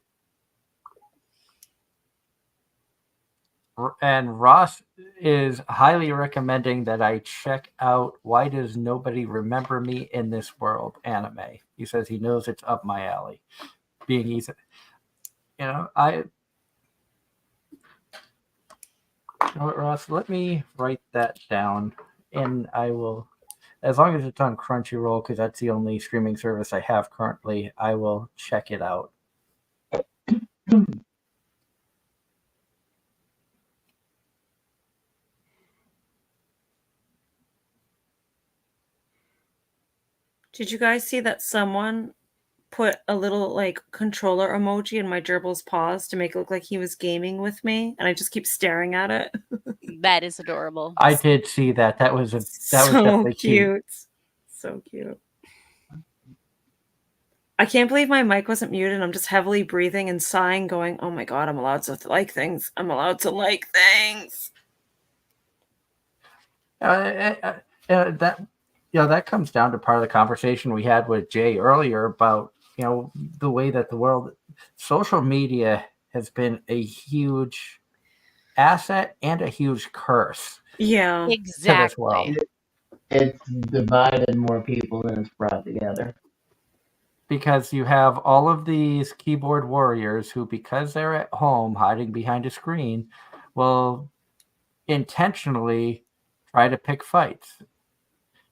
And Ross is highly recommending that I check out Why Does Nobody Remember Me in This World anime. He says he knows it's up my alley. Being easy. You know, you know what, Ross? Let me write that down, and I will, as long as it's on Crunchyroll, because that's the only streaming service I have currently, I will check it out. Did you guys see that someone put a little like controller emoji in my gerbil's paws to make it look like he was gaming with me, and I just keep staring at it. That is adorable. I did see that. That was definitely cute. So cute. I can't believe my mic wasn't muted. I'm just heavily breathing and sighing, going, "Oh my god, I'm allowed to like things. I'm allowed to like things." That comes down to part of the conversation we had with Jay earlier about the way that the world, social media has been a huge asset and a huge curse. Yeah, exactly. To this world. It's divided more people than it's brought together. Because you have all of these keyboard warriors who, because they're at home hiding behind a screen, will intentionally try to pick fights.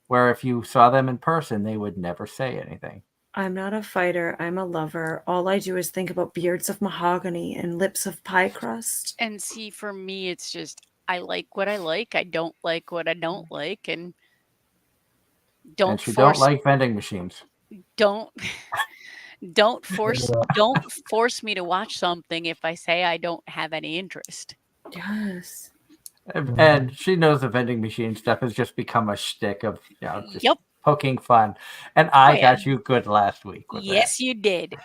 Where if you saw them in person, they would never say anything. I'm not a fighter. I'm a lover. All I do is think about beards of mahogany and lips of pie crust. And see, for me, it's just I like what I like. I don't like what I don't like, and Don't like vending machines. Don't force me to watch something if I say I don't have any interest. Yes. And she knows the vending machine stuff has just become a shtick of just poking fun. And I got you good last week with yes, you did.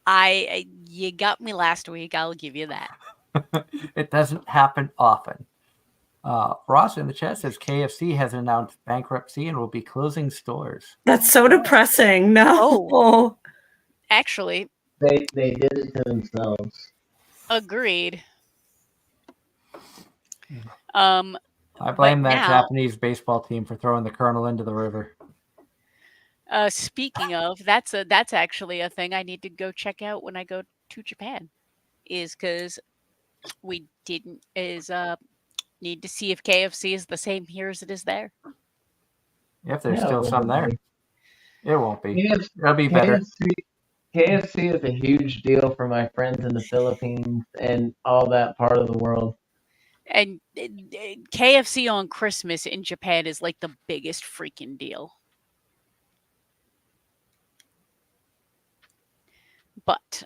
You got me last week. I'll give you that. It doesn't happen often. Ross in the chat says KFC has announced bankruptcy and will be closing stores. That's so depressing. No. Actually, they did it to themselves. Agreed. I blame that Japanese baseball team for throwing the Colonel into the river. Speaking of, that's actually a thing I need to go check out when I go to Japan. Is because we need to see if KFC is the same here as it is there. If there's still some there, it won't be. It'll be better. KFC is a huge deal for my friends in the Philippines and all that part of the world. And KFC on Christmas in Japan is like the biggest freaking deal. But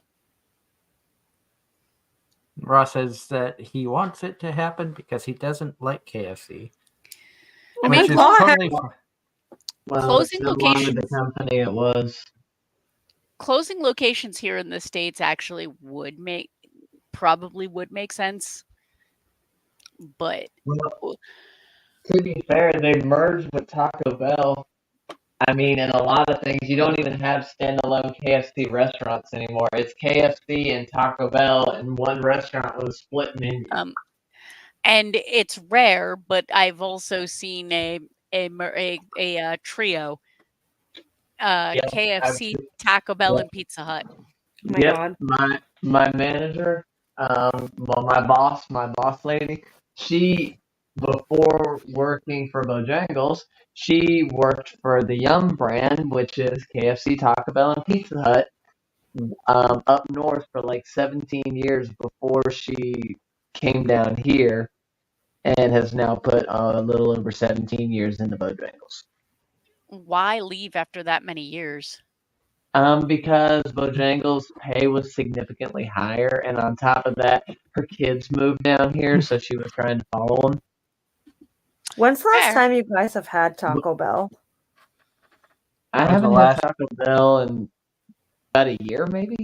Ross says that he wants it to happen because he doesn't like KFC. Which is totally closing locations. The company it was. Closing locations here in the States actually probably would make sense. But to be fair, they merged with Taco Bell. I mean, in a lot of things, you don't even have standalone KFC restaurants anymore. It's KFC and Taco Bell in one restaurant with a split menu. And it's rare, but I've also seen a trio: KFC, Taco Bell, and Pizza Hut. Oh my God. My manager, my boss lady, she, before working for Bojangles, she worked for the Yum brand, which is KFC, Taco Bell, and Pizza Hut, up north for like 17 years before she came down here, and has now put a little over 17 years into Bojangles. Why leave after that many years? Because Bojangles' pay was significantly higher, and on top of that, her kids moved down here, so she was trying to follow them. When's the last time you guys have had Taco Bell? I haven't had Taco Bell in about a year, maybe?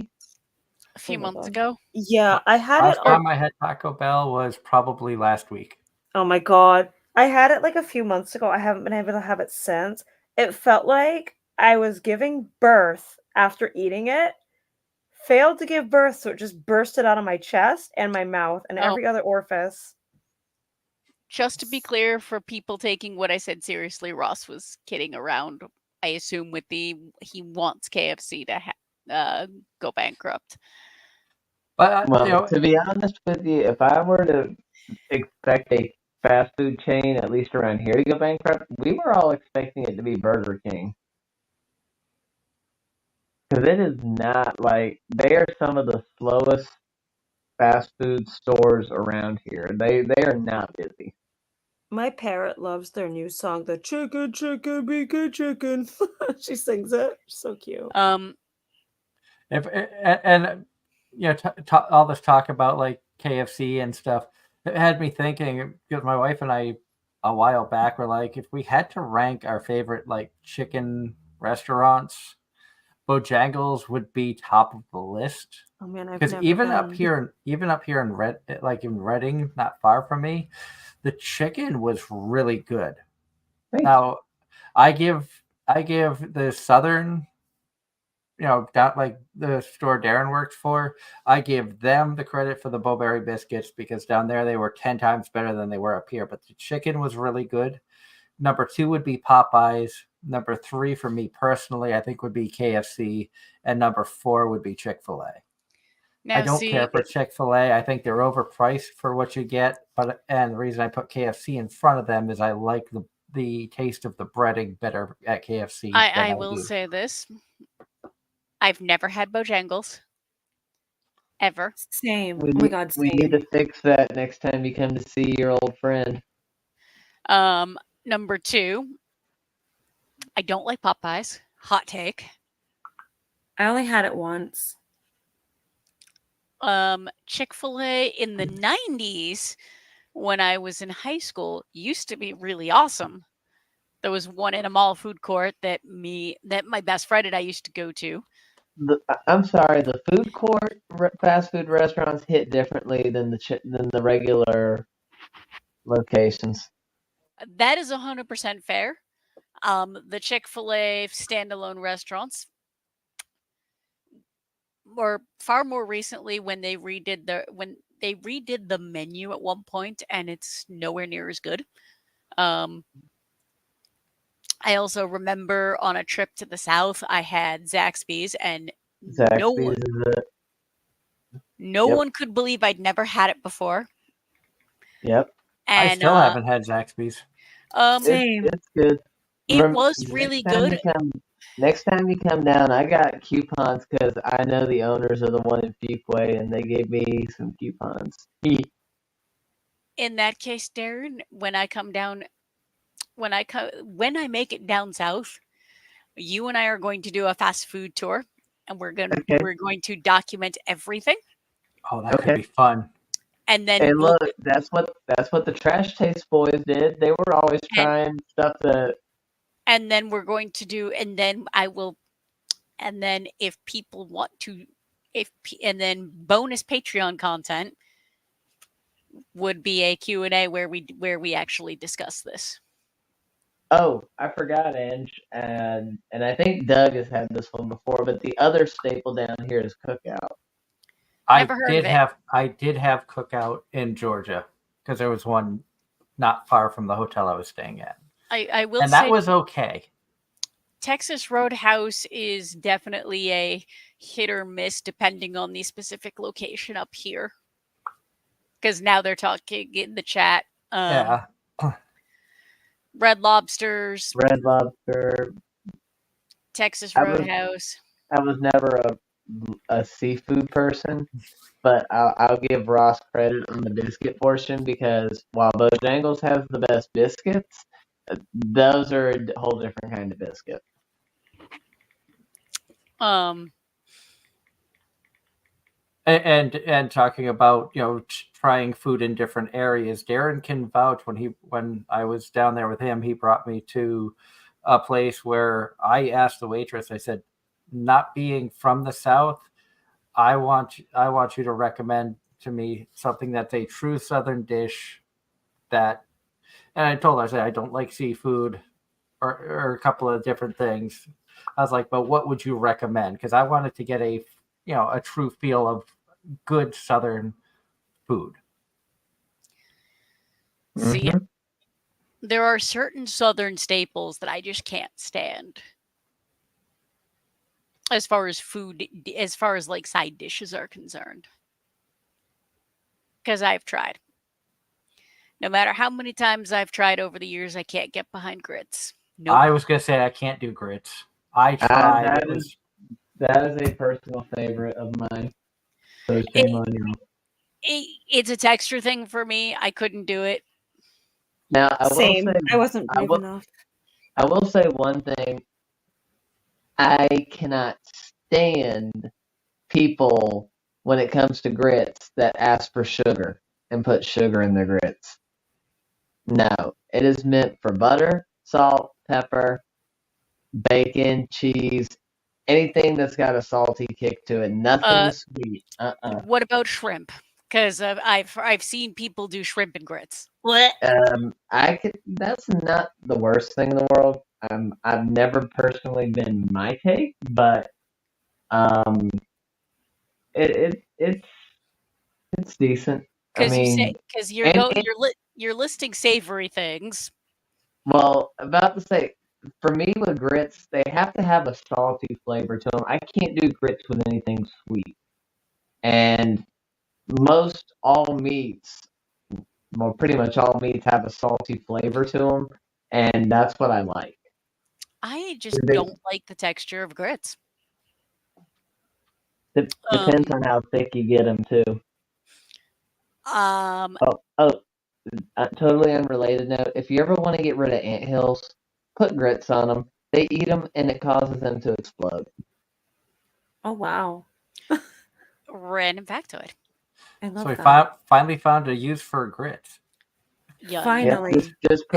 A few months ago? Yeah, I had last time I had Taco Bell was probably last week. Oh my God. I had it like a few months ago. I haven't been able to have it since. It felt like I was giving birth after eating it, failed to give birth, so it just bursted out of my chest and my mouth and every other orifice. Just to be clear, for people taking what I said seriously, Ross was kidding around. I assume with he wants KFC to go bankrupt. But to be honest with you, if I were to expect a fast food chain, at least around here, to go bankrupt, we were all expecting it to be Burger King. Because it is not they are some of the slowest fast food stores around here. They are not busy. My parrot loves their new song, the chicken, chicken, bacon, chicken. She sings it. So cute. If and you know, all this talk about like KFC and stuff, it had me thinking because my wife and I a while back were like, if we had to rank our favorite like chicken restaurants, Bojangles would be top of the list. Oh man, I've Because never even up here in like in Reading, not far from me, the chicken was really good. Thanks. Now, I give the southern, down like the store Darren works for, I give them the credit for the Bowberry biscuits because down there they were 10 times better than they were up here. But the chicken was really good. Number 2 would be Popeyes. Number 3 for me personally, I think would be KFC, and number 4 would be Chick-fil-A. Now, I don't care for Chick-fil-A. I think they're overpriced for what you get. And the reason I put KFC in front of them is I like the taste of the breading better at KFC. I will say this. I've never had Bojangles. Ever. Same. We Oh my god, we need same. to fix that next time you come to see your old friend. Number 2, I don't like Popeyes. Hot take. I only had it once. Chick-fil-A in the 90s when I was in high school used to be really awesome. There was one in a mall food court that my best friend and I used to go to. I'm sorry, the food court fast food restaurants hit differently than the regular locations. That is 100% fair. The Chick-fil-A standalone restaurants, or far more recently when they redid the menu at one point, and it's nowhere near as good. I also remember on a trip to the South, I had Zaxby's, and Zaxby's is it. No one could believe I'd never had it before. Yep. And I still haven't had Zaxby's. Same. It's good. It was really good. Next time you come down, I got coupons because I know the owners of the one in Fuquay, and they gave me some coupons. In that case, Darren, when I make it down south, you and I are going to do a fast food tour, and we're going to document everything. Oh, that could be fun. And then And look, that's what the Trash Taste Boys did. They were always trying stuff that. And then we're going to do, and then if people want to, and then bonus Patreon content would be a Q&A where we actually discuss this. Oh, I forgot, Ange, and I think Doug has had this one before, but the other staple down here is Cookout. I did have Cookout in Georgia because there was one not far from the hotel I was staying at. I will and say that was okay. Texas Roadhouse is definitely a hit or miss depending on the specific location up here. Because now they're talking in the chat. Yeah. Red Lobsters. Red Lobster. Texas Roadhouse. I was never a seafood person, but I'll give Ross credit on the biscuit portion because while Bojangles has the best biscuits, those are a whole different kind of biscuit. And talking about trying food in different areas, Darren can vouch when I was down there with him, he brought me to a place where I asked the waitress, I said, not being from the South, I want you to recommend to me something that's a true Southern dish and I told her, I said, I don't like seafood or a couple of different things. I was like, but what would you recommend? Because I wanted to get a true feel of good Southern food. See, there are certain Southern staples that I just can't stand. As far as food, as far as like side dishes are concerned. Because I've tried. No matter how many times I've tried over the years, I can't get behind grits. Nope. I was going to say I can't do grits. I tried. That is a personal favorite of mine. So shame on you. It's a texture thing for me. I couldn't do it. Now, I wasn't brave enough. I will say one thing. I cannot stand people when it comes to grits that ask for sugar and put sugar in their grits. No, it is meant for butter, salt, pepper, bacon, cheese, anything that's got a salty kick to it. Nothing sweet. What about shrimp? Because I've seen people do shrimp and grits. What? That's not the worst thing in the world. I've never personally been my take, but it's decent. I Because you say mean, because and you're listing savory things. well, about to say, for me with grits, they have to have a salty flavor to them. I can't do grits with anything sweet, and most all meats, well, pretty much all meats have a salty flavor to them, and that's what I like. I just They- don't like the texture of grits. Depends on how thick you get them too. Um, Totally unrelated note. If you ever want to get rid of anthills, put grits on them. They eat them, and it causes them to explode. Oh wow. random factoid. I love So we that. finally found a use for grits. Yeah. Finally. Yep, just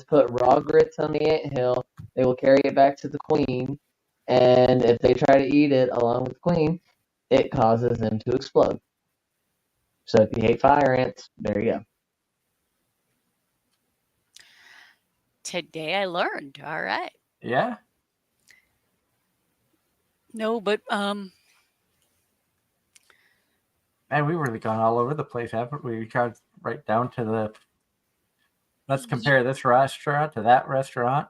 put raw grits on the anthill. They will carry it back to the queen, and if they try to eat it along with the queen, it causes them to explode. So if you hate fire ants, there you go. Today I learned. All right. Yeah. No, but Man, we've really gone all over the place, haven't we? We tried right down to the. Let's compare this restaurant to that restaurant.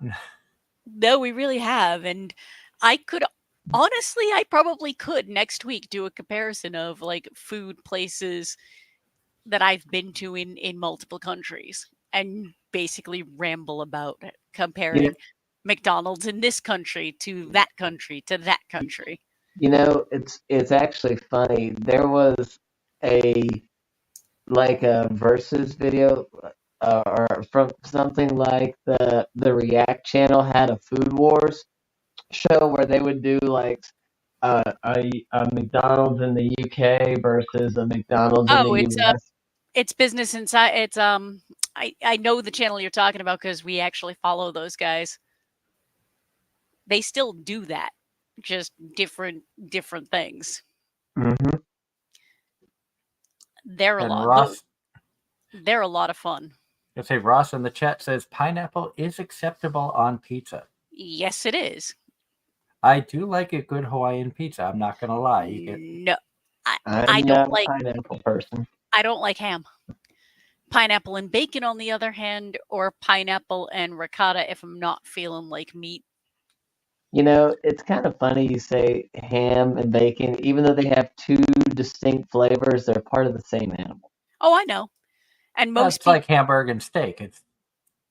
no, we really have. And I probably could next week do a comparison of like food places that I've been to in multiple countries and basically ramble about it, comparing McDonald's in this country to that country to that country. You know, it's actually funny. There was a versus video, or from something like the React channel had a Food Wars show where they would do like a McDonald's in the UK versus a McDonald's in the US. It's Business Inside. It's I know the channel you're talking about because we actually follow those guys. They still do that, just different things. Mm-hmm. They're a And lot. Ross, They're a lot of fun. I say Ross in the chat says pineapple is acceptable on pizza. Yes, it is. I do like a good Hawaiian pizza. I'm not gonna lie. You get No, I'm I not don't a like pineapple person. I don't like ham. Pineapple and bacon, on the other hand, or pineapple and ricotta if I'm not feeling like meat. You know, it's kind of funny you say ham and bacon, even though they have two distinct flavors, they're part of the same animal. Oh, I know. And most it's people, like hamburger and steak. It's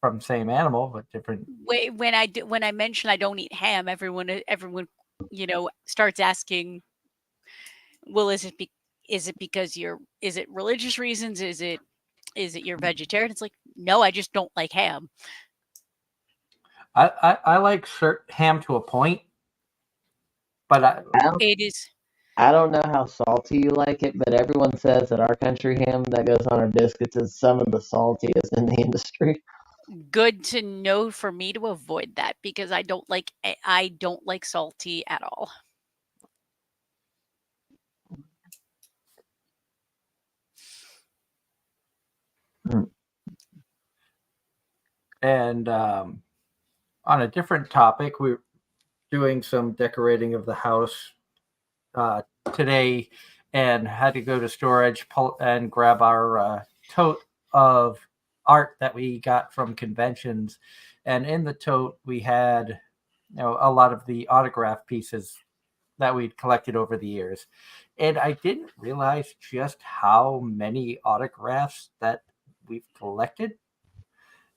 from the same animal but different. when I mention I don't eat ham, everyone starts asking, well, is it because is it religious reasons? Is it you're vegetarian? It's like, no, I just don't like ham. I like ham to a point, but It is I don't know how salty you like it, but everyone says that our country ham that goes on our biscuits is some of the saltiest in the industry. good to know for me to avoid that because I don't like salty at all. And on a different topic, we're doing some decorating of the house today and had to go to storage and grab our tote of art that we got from conventions. And in the tote, we had a lot of the autograph pieces that we'd collected over the years. And I didn't realize just how many autographs that we've collected.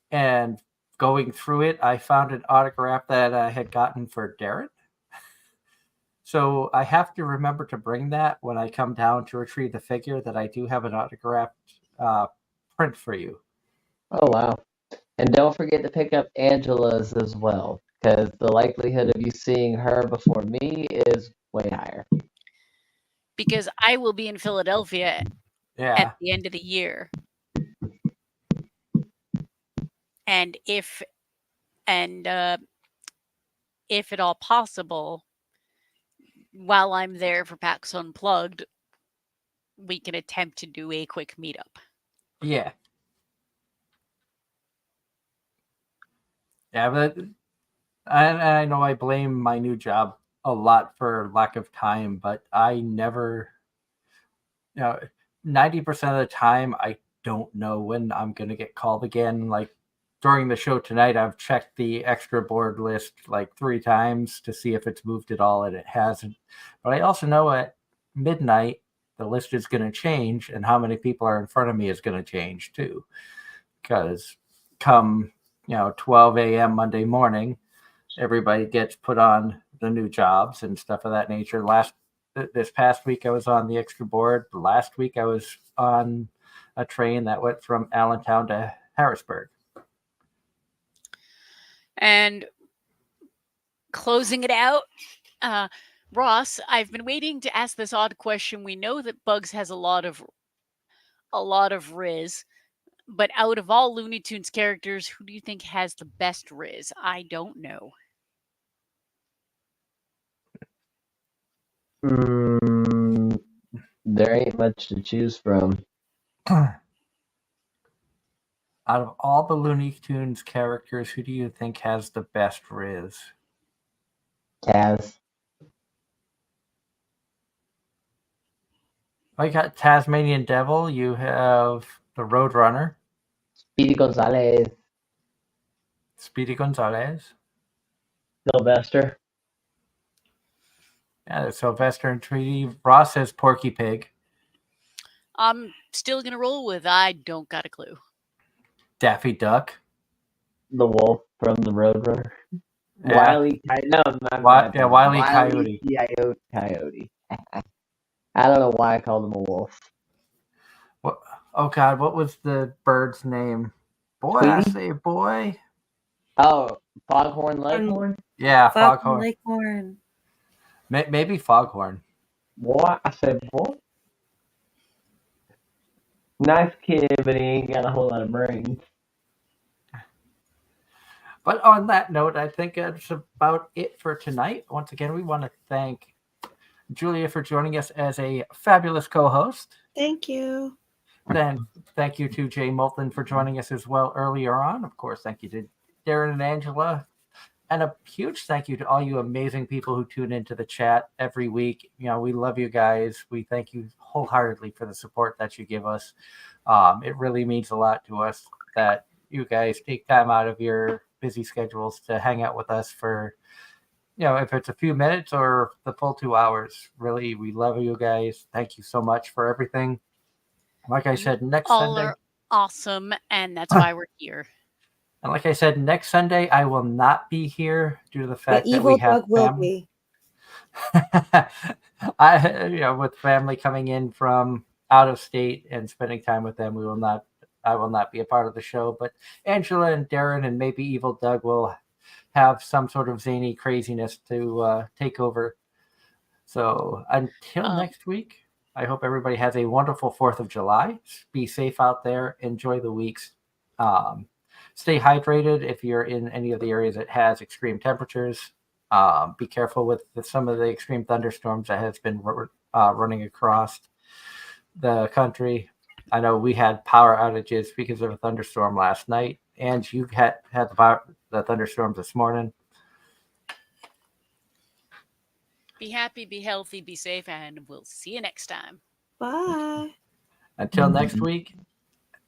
And going through it, I found an autograph that I had gotten for Darren. So I have to remember to bring that when I come down to retrieve the figure, that I do have an autographed print for you. Oh, wow. And don't forget to pick up Angela's as well, because the likelihood of you seeing her before me is way higher. because I will be in Philadelphia Yeah. at the end of the year. And if at all possible, while I'm there for PAX Unplugged, we can attempt to do a quick meetup. Yeah. Yeah, but I know I blame my new job a lot for lack of time, but I never, 90% of the time, I don't know when I'm going to get called again. Like during the show tonight, I've checked the extra board list like 3 times to see if it's moved at all, and it hasn't. But I also know at midnight, the list is going to change, and how many people are in front of me is going to change too. Because come, 12 a.m. Monday morning, everybody gets put on the new jobs and stuff of that nature. This past week I was on the extra board. Last week I was on a train that went from Allentown to Harrisburg. And closing it out, Ross, I've been waiting to ask this odd question. We know that Bugs has a lot of Riz, but out of all Looney Tunes characters, who do you think has the best Riz? I don't know. There ain't much to choose from. Out of all the Looney Tunes characters, who do you think has the best Riz? Taz. I got Tasmanian Devil. You have the Roadrunner. Speedy Gonzalez. Speedy Gonzalez. Sylvester. Yeah, Sylvester and Tweety. Ross says Porky Pig. I'm still going to roll with I don't got a clue. Daffy Duck. The wolf from the Roadrunner. Yeah. Wile Wile E. Coyote. I don't know why I called him a wolf. What? Oh God, what was the bird's name? Boy, Tweety? I say boy. Oh, Foghorn Leghorn? Yeah, Foghorn. Leghorn. Maybe Foghorn. What? I said what? Nice kid, but he ain't got a whole lot of brains. But on that note, I think that's about it for tonight. Once again, we want to thank Julia for joining us as a fabulous co-host. Thank you. Then thank you to Jay Moulton for joining us as well earlier on. Of course, thank you to Darren and Angela. And a huge thank you to all you amazing people who tune into the chat every week. We love you guys. We thank you wholeheartedly for the support that you give us. It really means a lot to us that you guys take time out of your busy schedules to hang out with us for, if it's a few minutes or the full 2 hours. Really, we love you guys. Thank you so much for everything. Like I said, next All Sunday. are awesome, and that's why we're here. And like I said, next Sunday I will not be here due to the fact The that evil we have Doug will family. be. With family coming in from out of state and spending time with them, I will not be a part of the show. But Angela and Darren and maybe Evil Doug will have some sort of zany craziness to take over. So until next week, I hope everybody has a wonderful 4th of July. Be safe out there. Enjoy the weeks. Stay hydrated if you're in any of the areas that has extreme temperatures. Be careful with some of the extreme thunderstorms that has been running across the country. I know we had power outages because of a thunderstorm last night, and you had the thunderstorms this morning. Be happy, be healthy, be safe, and we'll see you next time. Bye. Until next week,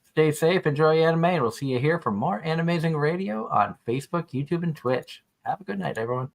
stay safe, enjoy anime, and we'll see you here for more Anime-Zing Radio on Facebook, YouTube, and Twitch. Have a good night, everyone.